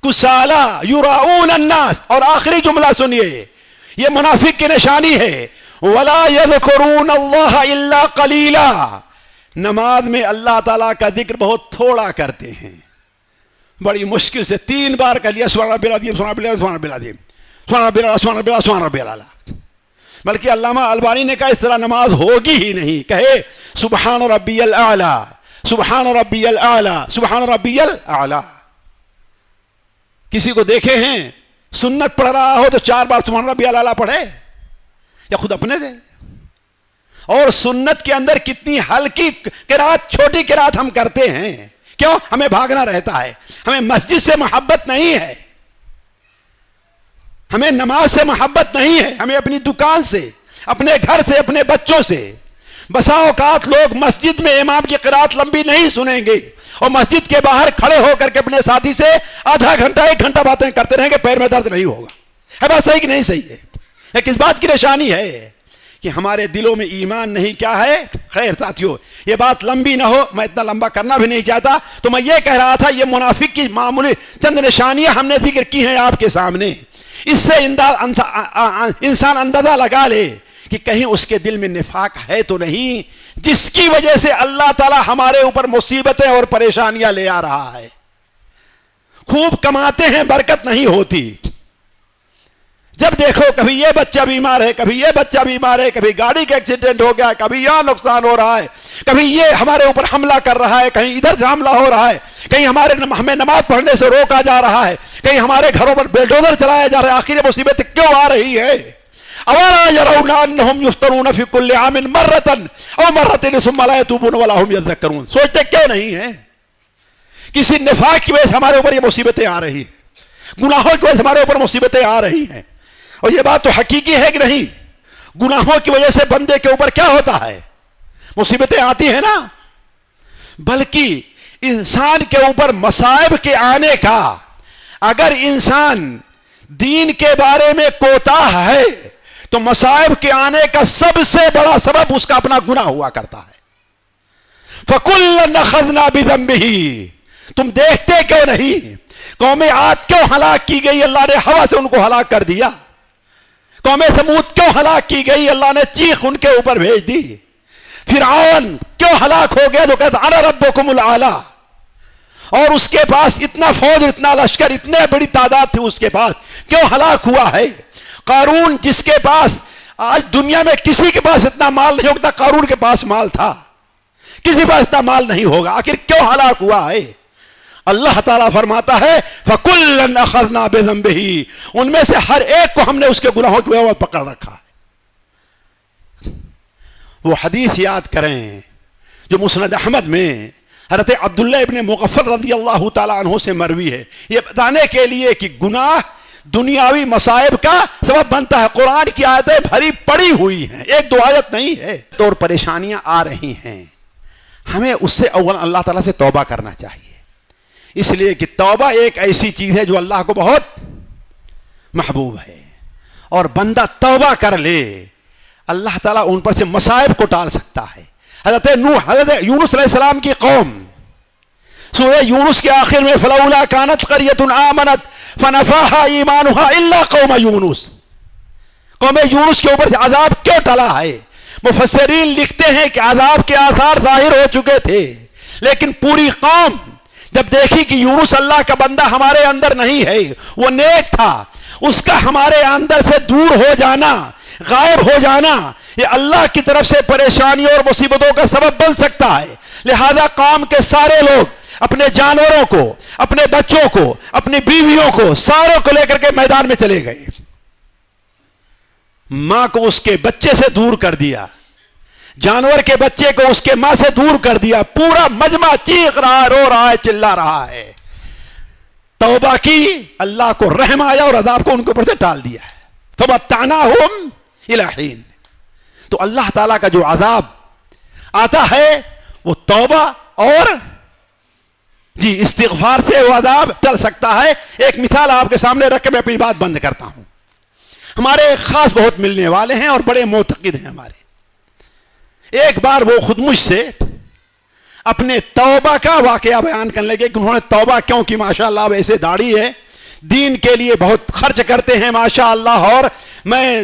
كُسَالَىٰ يُرَاءُونَ النَّاسَ. اور آخری جملہ سنیے, یہ منافق کی نشانی ہے. ولا یذکرون اللہ الا قلیلا، نماز میں اللہ تعالیٰ کا ذکر بہت تھوڑا کرتے ہیں، بڑی مشکل سے 3 بار کر لیا سبحان ربی العظیم سبحان ربی العظیم سبحان ربی العظیم سبحان ربی العظیم سبحان ربی العظیم سبحان ربی العظیم، بلکہ علامہ البانی نے کہا اس طرح نماز ہوگی ہی نہیں، کہے سبحان ربی الاعلی سبحان ربی الاعلی سبحان ربی الاعلی۔ کسی کو دیکھے ہیں سنت پڑھ رہا ہو تو 4 بار سبحان ربی الاعلی پڑھے، یا خود اپنے دے؟ اور سنت کے اندر کتنی ہلکی قرات، چھوٹی قرات ہم کرتے ہیں، کیوں؟ ہمیں بھاگنا رہتا ہے، ہمیں مسجد سے محبت نہیں ہے، ہمیں نماز سے محبت نہیں ہے، ہمیں اپنی دکان سے، اپنے گھر سے، اپنے بچوں سے۔ بسا اوقات لوگ مسجد میں امام کی قرات لمبی نہیں سنیں گے اور مسجد کے باہر کھڑے ہو کر کے اپنے ساتھی سے آدھا گھنٹہ 1 گھنٹہ باتیں کرتے رہیں گے، پیر میں درد نہیں ہوگا۔ ہے بات صحیح کہ نہیں صحیح ہے؟ یہ کس بات کی نشانی ہے؟ کہ ہمارے دلوں میں ایمان نہیں۔ کیا ہے؟ خیر ساتھیو، یہ بات لمبی نہ ہو، میں اتنا لمبا کرنا بھی نہیں چاہتا، تو میں یہ کہہ رہا تھا یہ منافق کی معمولی چند نشانیاں ہم نے ذکر کی ہیں آپ کے سامنے، اس سے انسان اندازہ لگا لے کہ کہیں اس کے دل میں نفاق ہے تو نہیں، جس کی وجہ سے اللہ تعالی ہمارے اوپر مصیبتیں اور پریشانیاں لے آ رہا ہے۔ خوب کماتے ہیں، برکت نہیں ہوتی۔ جب دیکھو کبھی یہ بچہ بیمار ہے، کبھی یہ بچہ بیمار ہے، کبھی گاڑی کا ایکسیڈنٹ ہو گیا، کبھی یہاں نقصان ہو رہا ہے، کبھی یہ ہمارے اوپر حملہ کر رہا ہے، کہیں ادھر سے حملہ ہو رہا ہے، کہیں ہمیں نماز پڑھنے سے روکا جا رہا ہے، کہیں ہمارے گھروں پر بلڈوزر چلایا جا رہا ہے۔ آخر مصیبت کیوں آ رہی ہے؟ اولا يرون انهم يفترون في كل عام مرة او مرتين ثم لا يتوبون ولا هم يذكرون۔ سوچتے کیوں نہیں ہیں؟ کسی نفاق کی وجہ سے ہمارے اوپر یہ مصیبتیں آ رہی ہیں، گناہوں کی وجہ سے ہمارے اوپر مصیبتیں آ رہی ہیں۔ اور یہ بات تو حقیقی ہے کہ نہیں؟ گناہوں کی وجہ سے بندے کے اوپر کیا ہوتا ہے؟ مصیبتیں آتی ہیں نا۔ بلکہ انسان کے اوپر مصائب کے آنے کا، اگر انسان دین کے بارے میں کوتاہ ہے تو مصائب کے آنے کا سب سے بڑا سبب اس کا اپنا گناہ ہوا کرتا ہے۔ فَكُلًّا أَخَذْنَا بِذَنبِهِ، تم دیکھتے کیوں نہیں؟ قوم عاد کیوں ہلاک کی گئی؟ اللہ نے ہوا سے ان کو ہلاک کر دیا۔ قوم ثمود کیوں ہلاک کی گئی؟ اللہ نے چیخ ان کے اوپر بھیج دی۔ فرعون کیوں ہلاک ہو گیا جو کہتا انا ربکم الاعلی، اور اس کے پاس اتنا فوج، اتنا لشکر، اتنے بڑی تعداد تھی اس کے پاس، کیوں ہلاک ہوا ہے؟ قارون جس کے پاس آج دنیا میں کسی کے پاس اتنا مال نہیں ہوتا، قارون کے پاس مال تھا، کسی پاس اتنا مال نہیں ہوگا، آخر کیوں ہلاک ہوا ہے؟ اللہ تعالیٰ فرماتا ہے فَكُلًّا أَخَذْنَا بِذَنبِهِ، ان میں سے ہر ایک کو ہم نے اس کے گناہوں کی وجہ سے پکڑ رکھا ہے۔ وہ حدیث یاد کریں جو مسند احمد میں حضرت عبداللہ ابن مغفل رضی اللہ تعالیٰ عنہ سے مروی ہے، یہ بتانے کے لیے کہ گناہ دنیاوی مصائب کا سبب بنتا ہے۔ قرآن کی آیتیں بھری پڑی ہوئی ہیں، 1-2 آیت نہیں ہے، تو اور پریشانیاں آ رہی ہیں، ہمیں اس سے اول اللہ تعالیٰ سے توبہ کرنا چاہیے، اس لیے کہ توبہ ایک ایسی چیز ہے جو اللہ کو بہت محبوب ہے، اور بندہ توبہ کر لے اللہ تعالیٰ ان پر سے مصائب کو ٹال سکتا ہے۔ حضرت یونس علیہ السلام کی قوم، سورہ یونس کے آخر میں فلولا کانت قریۃ آمنت فنفعها ایمانها الا قوم یونس، قوم یونس کے اوپر سے عذاب کیوں ٹلا ہے؟ مفسرین لکھتے ہیں کہ عذاب کے آثار ظاہر ہو چکے تھے، لیکن پوری قوم جب دیکھی کہ یونس اللہ کا بندہ ہمارے اندر نہیں ہے، وہ نیک تھا، اس کا ہمارے اندر سے دور ہو جانا، غائب ہو جانا، یہ اللہ کی طرف سے پریشانیوں اور مصیبتوں کا سبب بن سکتا ہے، لہذا قوم کے سارے لوگ اپنے جانوروں کو، اپنے بچوں کو، اپنی بیویوں کو، ساروں کو لے کر کے میدان میں چلے گئے۔ ماں کو اس کے بچے سے دور کر دیا، جانور کے بچے کو اس کے ماں سے دور کر دیا، پورا مجمع چیخ رہا ہے، رو رہا ہے، چلا رہا ہے۔ توبہ کی، اللہ کو رحم آیا اور عذاب کو ان کے اوپر سے ٹال دیا ہے۔ فَمَتَّعْنَاهُمْ إِلَىٰ حِينٍ، تو اللہ تعالیٰ کا جو عذاب آتا ہے وہ توبہ اور استغفار سے وہ عذاب ٹل سکتا ہے۔ ایک مثال آپ کے سامنے رکھ کے میں اپنی بات بند کرتا ہوں۔ ہمارے خاص بہت ملنے والے ہیں اور بڑے معتقد ہیں ہمارے۔ ایک بار وہ خود مجھ سے اپنے توبہ کا واقعہ بیان کرنے لگے کہ انہوں نے توبہ کیوں کی۔ ماشاءاللہ ویسے داڑھی ہے، دین کے لیے بہت خرچ کرتے ہیں ماشاءاللہ، اور میں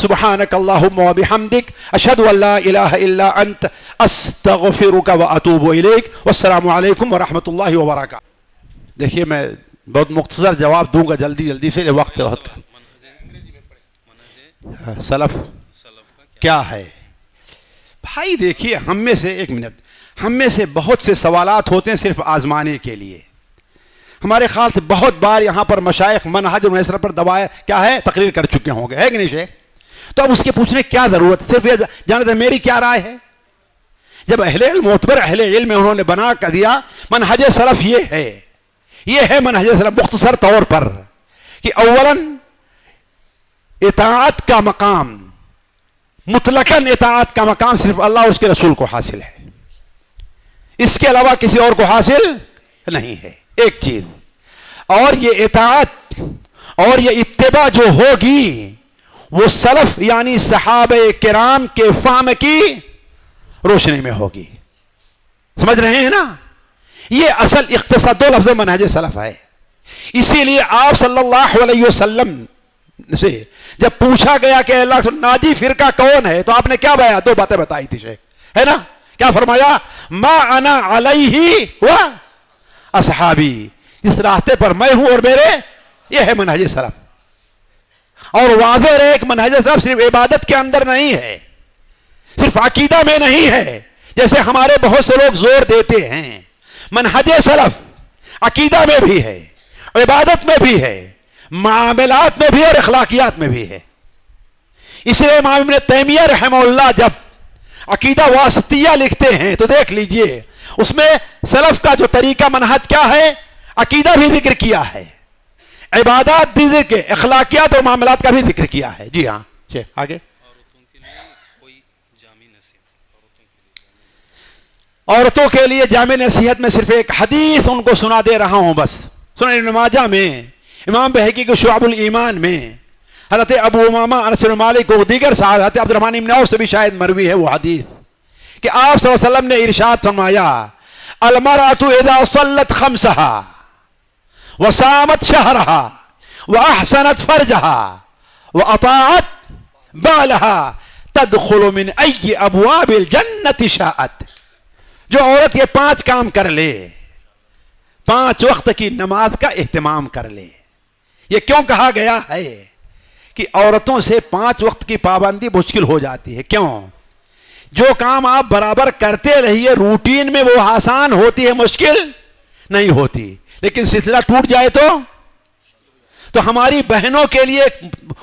سبحانک اللہم و بحمدک اشہد ان لا الہ الا انت استغفرک و اتوب الیک والسلام علیکم ورحمۃ اللہ وبرکاتہ. دیکھیے میں بہت مختصر جواب دوں گا جلدی سے وقت بہت کا. سلف کیا ہے بھائی؟ دیکھیے ہم میں سے ایک منٹ، ہم میں سے بہت سے سوالات ہوتے ہیں صرف آزمانے کے لیے. ہمارے خیال سے بہت بار یہاں پر مشائخ منہج المسر پر دبایا کیا ہے تقریر کر چکے ہوں گے، ہے کہ نہیں شیخ؟ تو اب اس کے پوچھنے کی کیا ضرورت؟ صرف یہ جانا تھا میری کیا رائے ہے. جب اہل علم معتبر اہل علم میں انہوں نے بنا کر دیا منہج سلف یہ ہے منہج سلف مختصر طور پر کہ اولاً اطاعت کا مقام، مطلقاً اطاعت کا مقام صرف اللہ اس کے رسول کو حاصل ہے، اس کے علاوہ کسی اور کو حاصل نہیں ہے. ایک چیز، اور یہ اطاعت اور یہ اتباع جو ہوگی وہ سلف یعنی صحابہ کرام کے فہم کی روشنی میں ہوگی. سمجھ رہے ہیں نا؟ یہ اصل اختصار دو لفظ منہج سلف ہے. اسی لیے آپ صلی اللہ علیہ وسلم سے جب پوچھا گیا کہ اللہ ناجی فرقہ کون ہے تو آپ نے کیا بیان؟ دو باتیں بتائی تھی شیخ، ہے نا؟ کیا فرمایا؟ ما انا علیہ و اصحابی، جس راستے پر میں ہوں اور میرے، یہ ہے منہج سلف. اور واضح رہے کہ منہج سلف صرف عبادت کے اندر نہیں ہے، صرف عقیدہ میں نہیں ہے جیسے ہمارے بہت سے لوگ زور دیتے ہیں. منہج سلف عقیدہ میں بھی ہے، عبادت میں بھی ہے، معاملات میں بھی اور اخلاقیات میں بھی ہے. اس لیے امام ابن تیمیہ رحمہ اللہ جب عقیدہ واسطیہ لکھتے ہیں تو دیکھ لیجئے اس میں سلف کا جو طریقہ منہج کیا ہے، عقیدہ بھی ذکر کیا ہے، عبادات بھی ذکر، اخلاقیات اور معاملات کا بھی ذکر کیا ہے. جی ہاں شیخ آگے. عورتوں کے لیے جامع نصیحت میں صرف ایک حدیث ان کو سنا دے رہا ہوں بس. سنن ابن ماجہ میں، امام بہقی کے شعب الایمان میں حضرت ابو امامہ انس بن مالک و دیگر صحابہ، حضرت عبد الرحمن بن عوف سے بھی شاید مروی ہے وہ حدیث کہ آپ صلی اللہ علیہ وسلم نے ارشاد فرمایا المرأة اذا صلت خمسها وصامت شهرها واحسنت فرجها واطاعت بالها تدخل من اي ابواب الجنة شاءت. جو عورت یہ 5 کام کر لے، 5 وقت کی نماز کا اہتمام کر لے. یہ کیوں کہا گیا ہے کہ عورتوں سے 5 وقت کی پابندی مشکل ہو جاتی ہے؟ کیوں؟ جو کام آپ برابر کرتے رہیے روٹین میں وہ آسان ہوتی ہے، مشکل نہیں ہوتی. لیکن سلسلہ ٹوٹ جائے تو ہماری بہنوں کے لیے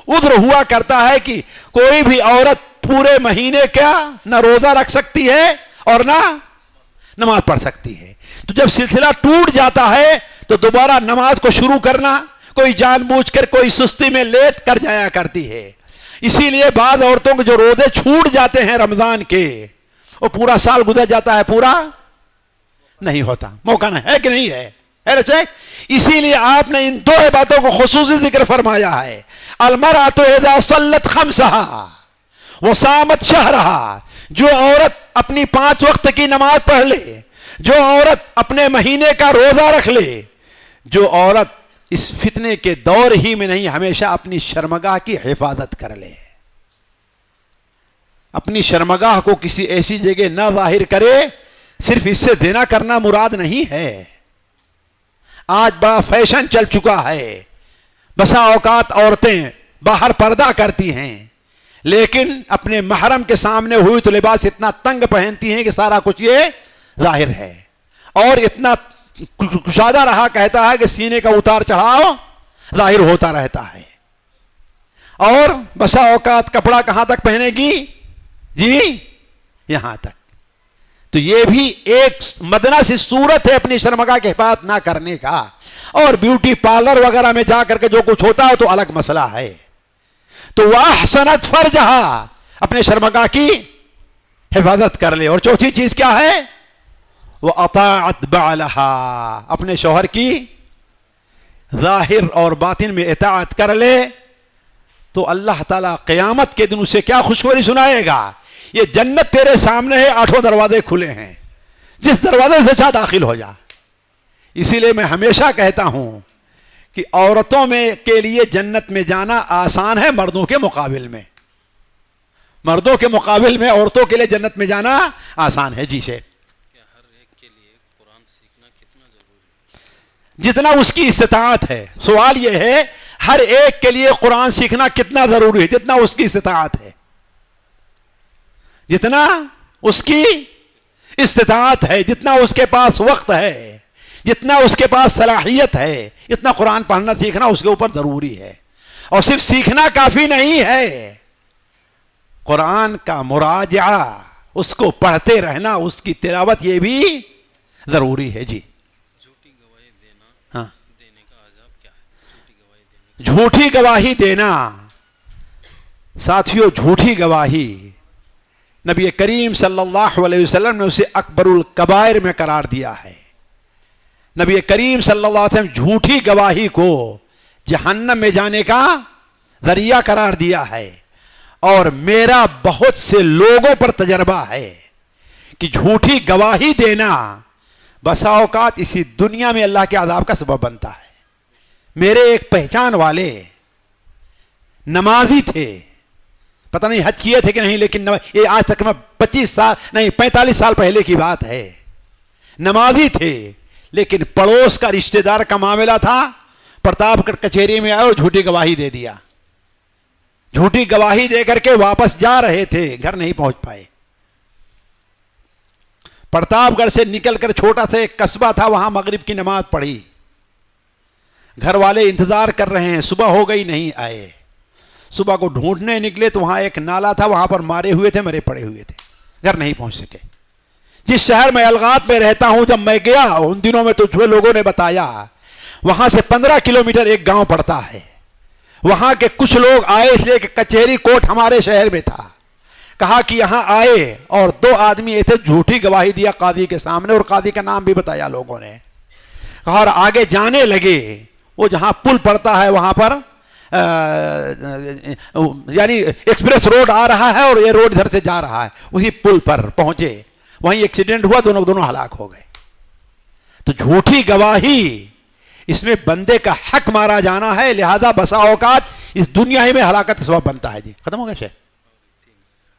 عذر ہوا کرتا ہے کہ کوئی بھی عورت پورے مہینے کا نہ روزہ رکھ سکتی ہے اور نہ نماز پڑھ سکتی ہے. تو جب سلسلہ ٹوٹ جاتا ہے تو دوبارہ نماز کو شروع کرنا کوئی جان بوجھ کر کوئی سستی میں لیٹ کر جایا کرتی ہے. اسی لیے بعض عورتوں کے جو روزے چھوٹ جاتے ہیں رمضان کے، وہ پورا سال گزر جاتا ہے، پورا نہیں ہوتا، موقع نہیں ہے کہ نہیں ہے؟ اسی لیے آپ نے ان 2 باتوں کو خصوصی ذکر فرمایا ہے. المرأة اذا صلت خمسها وصامت شهرها، جو عورت اپنی 5 وقت کی نماز پڑھ لے، جو عورت اپنے مہینے کا روزہ رکھ لے، جو عورت اس فتنے کے دور ہی میں نہیں ہمیشہ اپنی شرمگاہ کی حفاظت کر لے، اپنی شرمگاہ کو کسی ایسی جگہ نہ ظاہر کرے. صرف اس سے دینا کرنا مراد نہیں ہے. آج بڑا فیشن چل چکا ہے، بسا اوقات عورتیں باہر پردہ کرتی ہیں لیکن اپنے محرم کے سامنے ہوئی تو لباس اتنا تنگ پہنتی ہیں کہ سارا کچھ یہ ظاہر ہے، اور اتنا کشادہ رہا کہتا ہے کہ سینے کا اتار چڑھاؤ ظاہر ہوتا رہتا ہے. اور بسا اوقات کپڑا کہاں تک پہنے گی؟ جی یہاں تک. تو یہ بھی ایک مدنہ سی صورت ہے اپنی شرمگاہ کی حفاظت نہ کرنے کا. اور بیوٹی پارلر وغیرہ میں جا کر کے جو کچھ ہوتا ہے تو الگ مسئلہ ہے. تو واحسنت فرجہا، اپنے شرمگاہ کی حفاظت کر لے. اور چوتھی چیز کیا ہے؟ وہ اطاعت بعلہا، اپنے شوہر کی ظاہر اور باطن میں اطاعت کر لے تو اللہ تعالیٰ قیامت کے دن اسے کیا خوشخبری سنائے گا؟ یہ جنت تیرے سامنے ہے، 8 دروازے کھلے ہیں، جس دروازے سے چاہ داخل ہو جا. اسی لیے میں ہمیشہ کہتا ہوں کہ عورتوں میں کے لیے جنت میں جانا آسان ہے مردوں کے مقابل میں. مردوں کے مقابل میں عورتوں کے لیے جنت میں جانا آسان ہے. جی شیخ. ہر ایک کے لیے قرآن سیکھنا کتنا ضروری ہے؟ جتنا اس کی استطاعت ہے. سوال یہ ہے ہر ایک کے لیے قرآن سیکھنا کتنا ضروری ہے؟ جتنا اس کی استطاعت ہے. جتنا اس کی استطاعت ہے، جتنا اس کے پاس وقت ہے، جتنا اس کے پاس صلاحیت ہے، اتنا قرآن پڑھنا سیکھنا اس کے اوپر ضروری ہے. اور صرف سیکھنا کافی نہیں ہے، قرآن کا مراجعہ، اس کو پڑھتے رہنا، اس کی تلاوت، یہ بھی ضروری ہے. جی. جھوٹی گواہی دینا، ہاں. دینے کا عذاب کیا ہے؟ جھوٹی گواہی دینے جھوٹی گواہی دینا. ساتھیوں، جھوٹی گواہی نبی کریم صلی اللہ علیہ وسلم نے اسے اکبر الکبائر میں قرار دیا ہے. نبی کریم صلی اللہ علیہ وسلم جھوٹی گواہی کو جہنم میں جانے کا ذریعہ قرار دیا ہے. اور میرا بہت سے لوگوں پر تجربہ ہے کہ جھوٹی گواہی دینا بسا اوقات اسی دنیا میں اللہ کے عذاب کا سبب بنتا ہے. میرے ایک پہچان والے نمازی تھے، پتہ نہیں حج کیے تھے کہ نہیں، لیکن یہ آج تک میں 45 سال پہلے کی بات ہے. نمازی تھے، لیکن پڑوس کا رشتہ دار کا معاملہ تھا، پرتاپ گڑھ کچہری میں آئے اور جھوٹی گواہی دے دیا. جھوٹی گواہی دے کر کے واپس جا رہے تھے، گھر نہیں پہنچ پائے. پرتاپ گڑھ سے نکل کر چھوٹا سا ایک قصبہ تھا، وہاں مغرب کی نماز پڑھی. گھر والے انتظار کر رہے ہیں، صبح ہو گئی نہیں آئے. صبح کو ڈھونڈنے نکلے تو وہاں ایک نالا تھا، وہاں پر مارے ہوئے تھے، مرے پڑے ہوئے تھے، گھر نہیں پہنچ سکے. جس شہر میں الغات میں رہتا ہوں، جب میں گیا ان دنوں میں تو لوگوں نے بتایا وہاں سے 15 کلومیٹر ایک گاؤں پڑتا ہے. وہاں کے کچھ لوگ آئے، اس لیے کہ کچہری کوٹ ہمارے شہر میں تھا. کہا کہ یہاں آئے اور 2 آدمی ایسے جھوٹی گواہی دیا قاضی کے سامنے، اور قاضی کا نام بھی بتایا لوگوں نے. کہا اور آگے جانے لگے. وہ جہاں پل پڑتا ہے وہاں پر یعنی ایکسپریس روڈ آ رہا ہے اور یہ روڈ ادھر سے جا رہا ہے، وہی پل پر پہنچے، وہیں ایکسیڈنٹ ہوا، دونوں ہلاک ہو گئے. تو جھوٹی گواہی، اس میں بندے کا حق مارا جانا ہے، لہذا بسا اوقات اس دنیا ہی میں ہلاکت سبب بنتا ہے. جی ختم ہو گیا شیخ.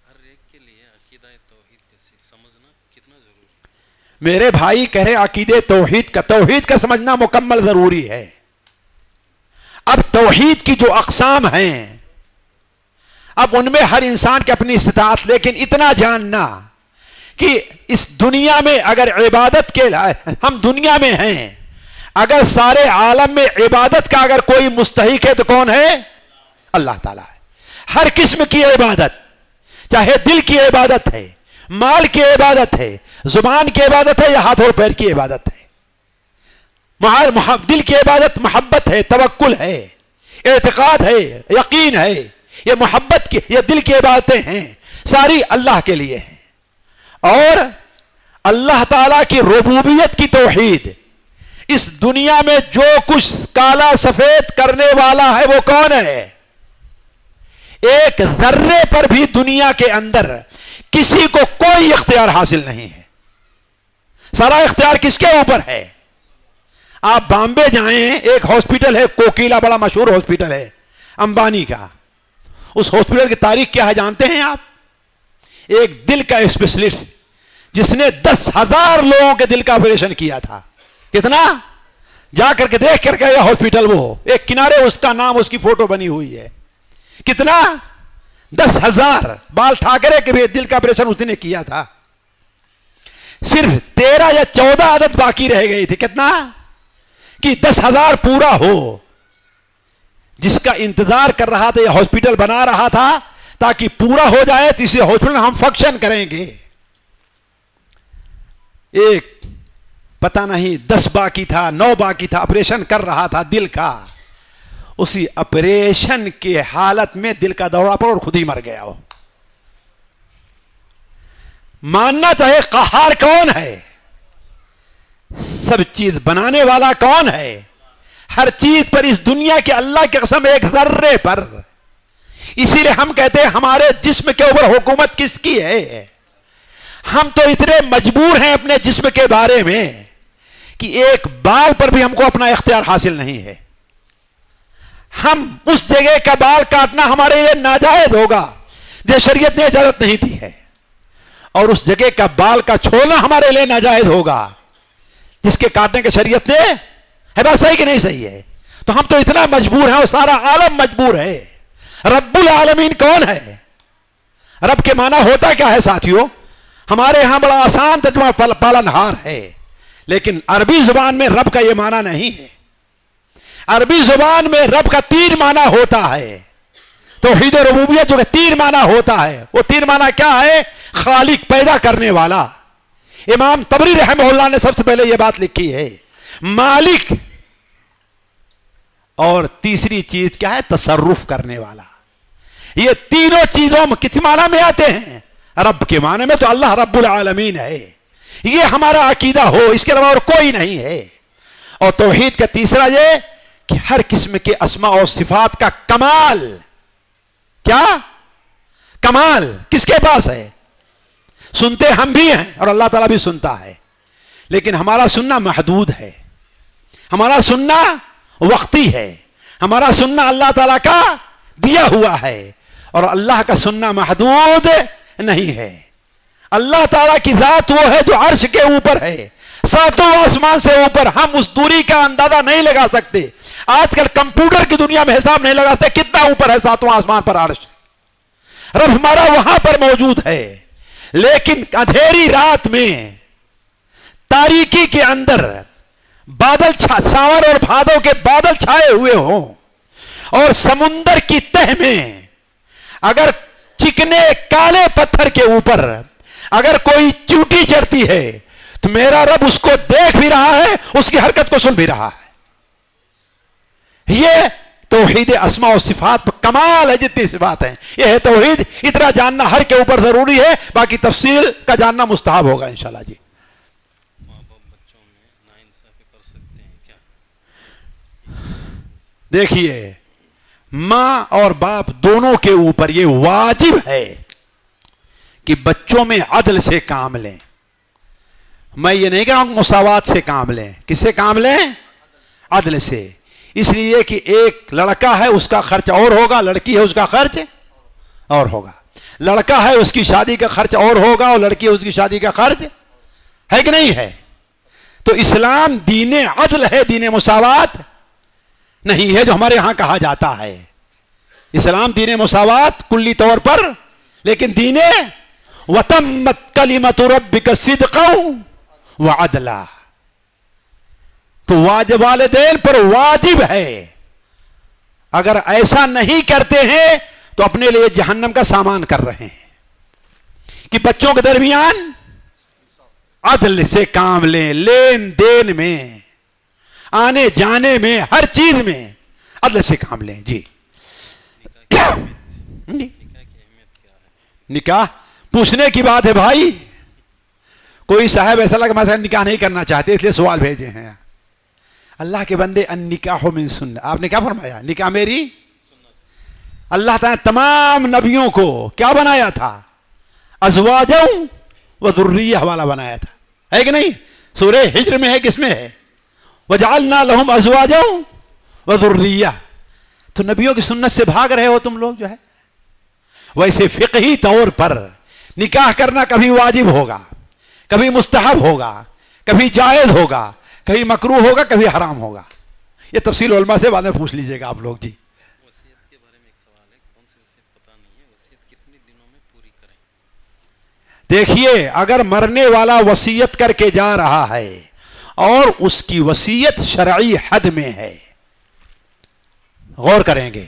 ہر ایک کے لیے عقیدہ توحید کو سمجھنا کتنا ضروری ہے؟ میرے بھائی کہہ رہے عقیدے توحید کا سمجھنا مکمل ضروری ہے. اب توحید کی جو اقسام ہیں، اب ان میں ہر انسان کی اپنی استطاعت، لیکن اتنا جاننا کہ اس دنیا میں اگر عبادت کے ہم دنیا میں ہیں، اگر سارے عالم میں عبادت کا اگر کوئی مستحق ہے تو کون ہے؟ اللہ تعالیٰ ہے. ہر قسم کی عبادت، چاہے دل کی عبادت ہے، مال کی عبادت ہے، زبان کی عبادت ہے، یا ہاتھ اور پیر کی عبادت ہے. دل کی عبادت محبت ہے، توکل ہے، اعتقاد ہے، یقین ہے. یہ محبت کی، یہ دل کی عبادتیں ہیں، ساری اللہ کے لیے ہیں. اور اللہ تعالیٰ کی ربوبیت کی توحید، اس دنیا میں جو کچھ کالا سفید کرنے والا ہے وہ کون ہے؟ ایک ذرے پر بھی دنیا کے اندر کسی کو کوئی اختیار حاصل نہیں ہے. سارا اختیار کس کے اوپر ہے؟ آپ بامبے جائیں، ایک ہاسپٹل ہے کوکیلا، بڑا مشہور ہاسپٹل ہے امبانی کا. اس ہاسپٹل کی تاریخ کیا ہے جانتے ہیں آپ؟ ایک دل کا اسپیشلسٹ جس نے 10,000 لوگوں کے دل کا آپریشن کیا تھا. کتنا؟ جا کر کے دیکھ کر کے یہ ہاسپٹل، وہ ایک کنارے اس کا نام، اس کی فوٹو بنی ہوئی ہے. کتنا؟ 10,000. بال ٹھاکرے کے بھی دل کا آپریشن اس نے کیا تھا. صرف 13 یا 14 عدد باقی رہ گئی تھی. کتنا؟ کہ 10,000 پورا ہو. جس کا انتظار کر رہا تھا، یہ ہاسپٹل بنا رہا تھا تاکہ پورا ہو جائے تو اسے ہاسپٹل ہم فنکشن کریں گے. ایک پتہ نہیں 10 باقی تھا، 9 باقی تھا، آپریشن کر رہا تھا دل کا. اسی آپریشن کے حالت میں دل کا دورہ پڑا اور خود ہی مر گیا. وہ ماننا چاہے قہار کون ہے، سب چیز بنانے والا کون ہے، ہر چیز پر اس دنیا کے اللہ کی قسم ایک ذرے پر. اسی لیے ہم کہتے ہیں ہمارے جسم کے اوپر حکومت کس کی ہے. ہم تو اتنے مجبور ہیں اپنے جسم کے بارے میں کہ ایک بال پر بھی ہم کو اپنا اختیار حاصل نہیں ہے. ہم اس جگہ کا بال کاٹنا ہمارے لیے ناجائز ہوگا. جو شریعت نے اجازت نہیں دی ہے. اور اس جگہ کا بال کا چھولنا ہمارے لیے ناجائز ہوگا جس کے کاٹنے کی شریعت نے ہے. بات صحیح کہ نہیں صحیح ہے؟ تو ہم تو اتنا مجبور ہیں اور سارا عالم مجبور ہے. رب العالمین کون ہے؟ رب کے معنی ہوتا کیا ہے ساتھیوں؟ ہمارے ہاں بڑا آسان ترجمہ پالنہار ہے، لیکن عربی زبان میں رب کا یہ معنی نہیں ہے. عربی زبان میں رب کا 3 معنی ہوتا ہے. توحید ربوبیت جو کہ 3 معنی ہوتا ہے، وہ 3 معنی کیا ہے؟ خالق، پیدا کرنے والا. امام طبری رحمہ اللہ نے سب سے پہلے یہ بات لکھی ہے. مالک، اور تیسری چیز کیا ہے؟ تصرف کرنے والا. یہ تینوں چیزوں کس معنی میں آتے ہیں؟ رب کے معنی میں. تو اللہ رب العالمین ہے. یہ ہمارا عقیدہ ہو، اس کے علاوہ اور کوئی نہیں ہے. اور توحید کا تیسرا یہ کہ ہر قسم کے اسماء اور صفات کا کمال. کیا کمال کس کے پاس ہے؟ سنتے ہم بھی ہیں اور اللہ تعالیٰ بھی سنتا ہے، لیکن ہمارا سننا محدود ہے. ہمارا سننا وقتی ہے. ہمارا سننا اللہ تعالیٰ کا دیا ہوا ہے، اور اللہ کا سننا محدود نہیں ہے. اللہ تعالیٰ کی ذات وہ ہے جو عرش کے اوپر ہے، 7 آسمان سے اوپر. ہم اس دوری کا اندازہ نہیں لگا سکتے. آج کل کمپیوٹر کی دنیا میں حساب نہیں لگاتے کتنا اوپر ہے 7 آسمان پر عرش. رب ہمارا وہاں پر موجود ہے، لیکن اندھیری رات میں تاریکی کے اندر بادل ساون اور بھادو کے بادل چھائے ہوئے ہوں، اور سمندر کی تہ میں اگر چکنے کالے پتھر کے اوپر اگر کوئی چیوٹی چڑھتی ہے تو میرا رب اس کو دیکھ بھی رہا ہے، اس کی حرکت کو سن بھی رہا ہے. یہ توحید اسماء و صفات پر کمال ہے. جتنی صفات ہیں یہ ہے توحید. اتنا جاننا ہر کے اوپر ضروری ہے، باقی تفصیل کا جاننا مستحب ہوگا انشاءاللہ. جی ماں باپ بچوں میں ناانصافی کر سکتے ہیں کیا؟ دیکھیے، ماں اور باپ دونوں کے اوپر یہ واجب ہے کہ بچوں میں عدل سے کام لیں. میں یہ نہیں کہہ رہا ہوں مساوات سے کام لیں. کس سے کام لیں؟ عدل سے. اس لیے کہ ایک لڑکا ہے اس کا خرچ اور ہوگا، لڑکی ہے اس کا خرچ اور ہوگا. لڑکا ہے اس کی شادی کا خرچ اور ہوگا، اور لڑکی ہے اس کی شادی کا خرچ ہے کہ نہیں ہے؟ تو اسلام دین عدل ہے، دین مساوات نہیں ہے جو ہمارے ہاں کہا جاتا ہے. اسلام دین مساوات کلی طور پر، لیکن دین وتمت کلمۃ ربک صدقا وعدلا. تو واجب والدین پر واجب ہے. اگر ایسا نہیں کرتے ہیں تو اپنے لیے جہنم کا سامان کر رہے ہیں. کہ بچوں کے درمیان عدل سے کام لیں، لین دین میں، آنے جانے میں، ہر چیز میں عدل سے کام لیں. جی نکاح پوچھنے کی بات ہے بھائی. کوئی صاحب ایسا لگا مثلا نکاح نہیں کرنا چاہتے اس لیے سوال بھیجے ہیں. اللہ کے بندے، النکاح من سنت. آپ نے کیا فرمایا؟ نکاح میری. اللہ تعالیٰ نے تمام نبیوں کو کیا بنایا تھا؟ ازواجا و ذریہ والا بنایا تھا، ہے کہ نہیں؟ سورہ ہجر میں ہے، کس میں ہے؟ وجعلنا لهم ازواجا و ذریہ. تو نبیوں کی سنت سے بھاگ رہے ہو تم لوگ جو ہے. ویسے فقہی طور پر نکاح کرنا کبھی واجب ہوگا، کبھی مستحب ہوگا، کبھی جائز ہوگا، کبھی مکروہ ہوگا، کبھی حرام ہوگا. یہ تفصیل علماء سے بعد میں پوچھ لیجئے گا آپ لوگ. جی وصیت کے بارے میں ایک سوال ہے. کون سی وصیت پتہ نہیں ہے، وصیت کتنے دنوں میں پوری کریں؟ دیکھیے، اگر مرنے والا وصیت کر کے جا رہا ہے اور اس کی وصیت شرعی حد میں ہے، غور کریں گے.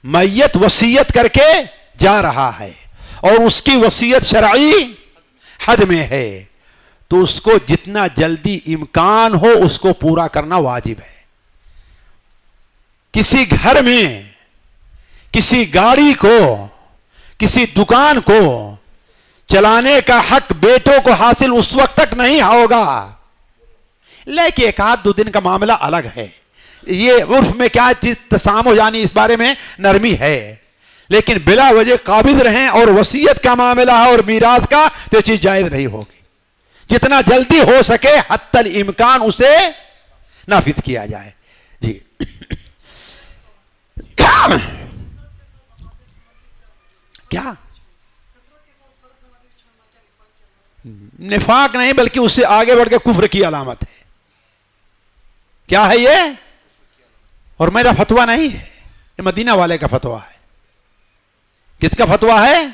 میت وصیت کر کے جا رہا ہے اور اس کی وصیت شرعی حد میں ہے، تو اس کو جتنا جلدی امکان ہو اس کو پورا کرنا واجب ہے. کسی گھر میں کسی گاڑی کو، کسی دکان کو چلانے کا حق بیٹوں کو حاصل اس وقت تک نہیں ہوگا، لیکن 1-2 دن کا معاملہ الگ ہے. یہ عرف میں کیا چیز تسامح، یعنی اس بارے میں نرمی ہے. لیکن بلا وجہ قابض رہیں اور وصیت کا معاملہ ہے اور میراث کا، تو یہ چیز جائز نہیں ہوگی. جتنا جلدی ہو سکے حتی الامکان اسے نافذ کیا جائے. جی کیا نفاق نہیں بلکہ اس سے آگے بڑھ کے کفر کی علامت ہے. کیا ہے یہ؟ اور میرا فتویٰ نہیں ہے، یہ مدینہ والے کا فتویٰ ہے. کس کا فتویٰ ہے؟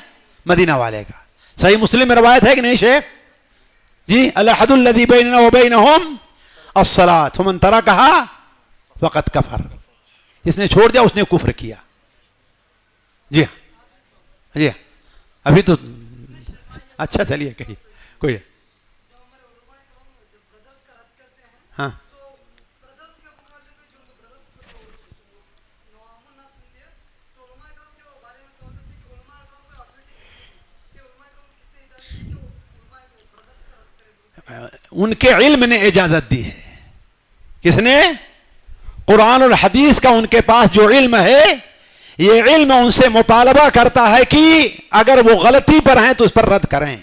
مدینہ والے کا. صحیح مسلم میں روایت ہے کہ نہیں شیخ جی؟ الحد الذی بیننا وبینہم الصلاۃ فمن ترکہا فقد کفر. جس نے چھوڑ دیا اس نے کفر کیا. جی ہاں جی ہاں. ابھی تو اچھا چلیے کہیے کوئی. ہاں ان کے علم نے اجازت دی ہے. کس نے؟ قرآن اور حدیث کا ان کے پاس جو علم ہے، یہ علم ان سے مطالبہ کرتا ہے کہ اگر وہ غلطی پر ہیں تو اس پر رد کریں،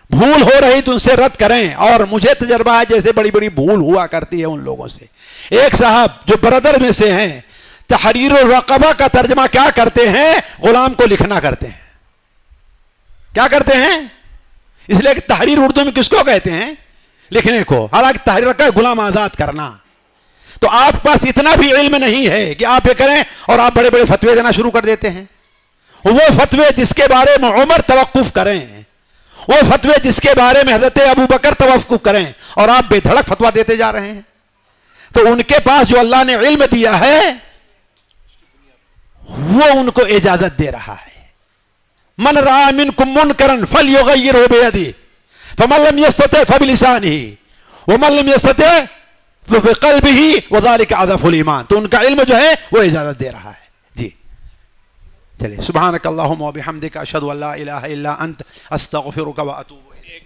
بھول ہو رہی تو ان سے رد کریں. اور مجھے تجربہ ہے جیسے بڑی بڑی بھول ہوا کرتی ہے ان لوگوں سے. ایک صاحب جو برادر میں سے ہیں، تحریر الرقبہ کا ترجمہ کیا کرتے ہیں؟ غلام کو لکھنا کرتے ہیں. کیا کرتے ہیں؟ اس لیے کہ تحریر اردو میں کس کو کہتے ہیں؟ لکھنے کو. حالانکہ تحریر کا غلام آزاد کرنا. تو آپ پاس اتنا بھی علم نہیں ہے کہ آپ یہ کریں اور آپ بڑے بڑے فتوے دینا شروع کر دیتے ہیں. وہ فتوے جس کے بارے میں عمر توقف کریں، وہ فتوے جس کے بارے میں حضرت ابو بکر توقف کریں، اور آپ بے دھڑک فتویٰ دیتے جا رہے ہیں. تو ان کے پاس جو اللہ نے علم دیا ہے وہ ان کو اجازت دے رہا ہے. من رأى منكم منكرا فليغيره بيده فمن لم يستطع فبلسانه ومن لم يستطع فبقلبه وذلك اضعف الايمان. تو ان کا علم جو ہے وہ اجازت دے رہا ہے. جی چلیے. سبحانك اللهم وبحمدك اشهد ان لا اله الا انت استغفرك واتوب اليك.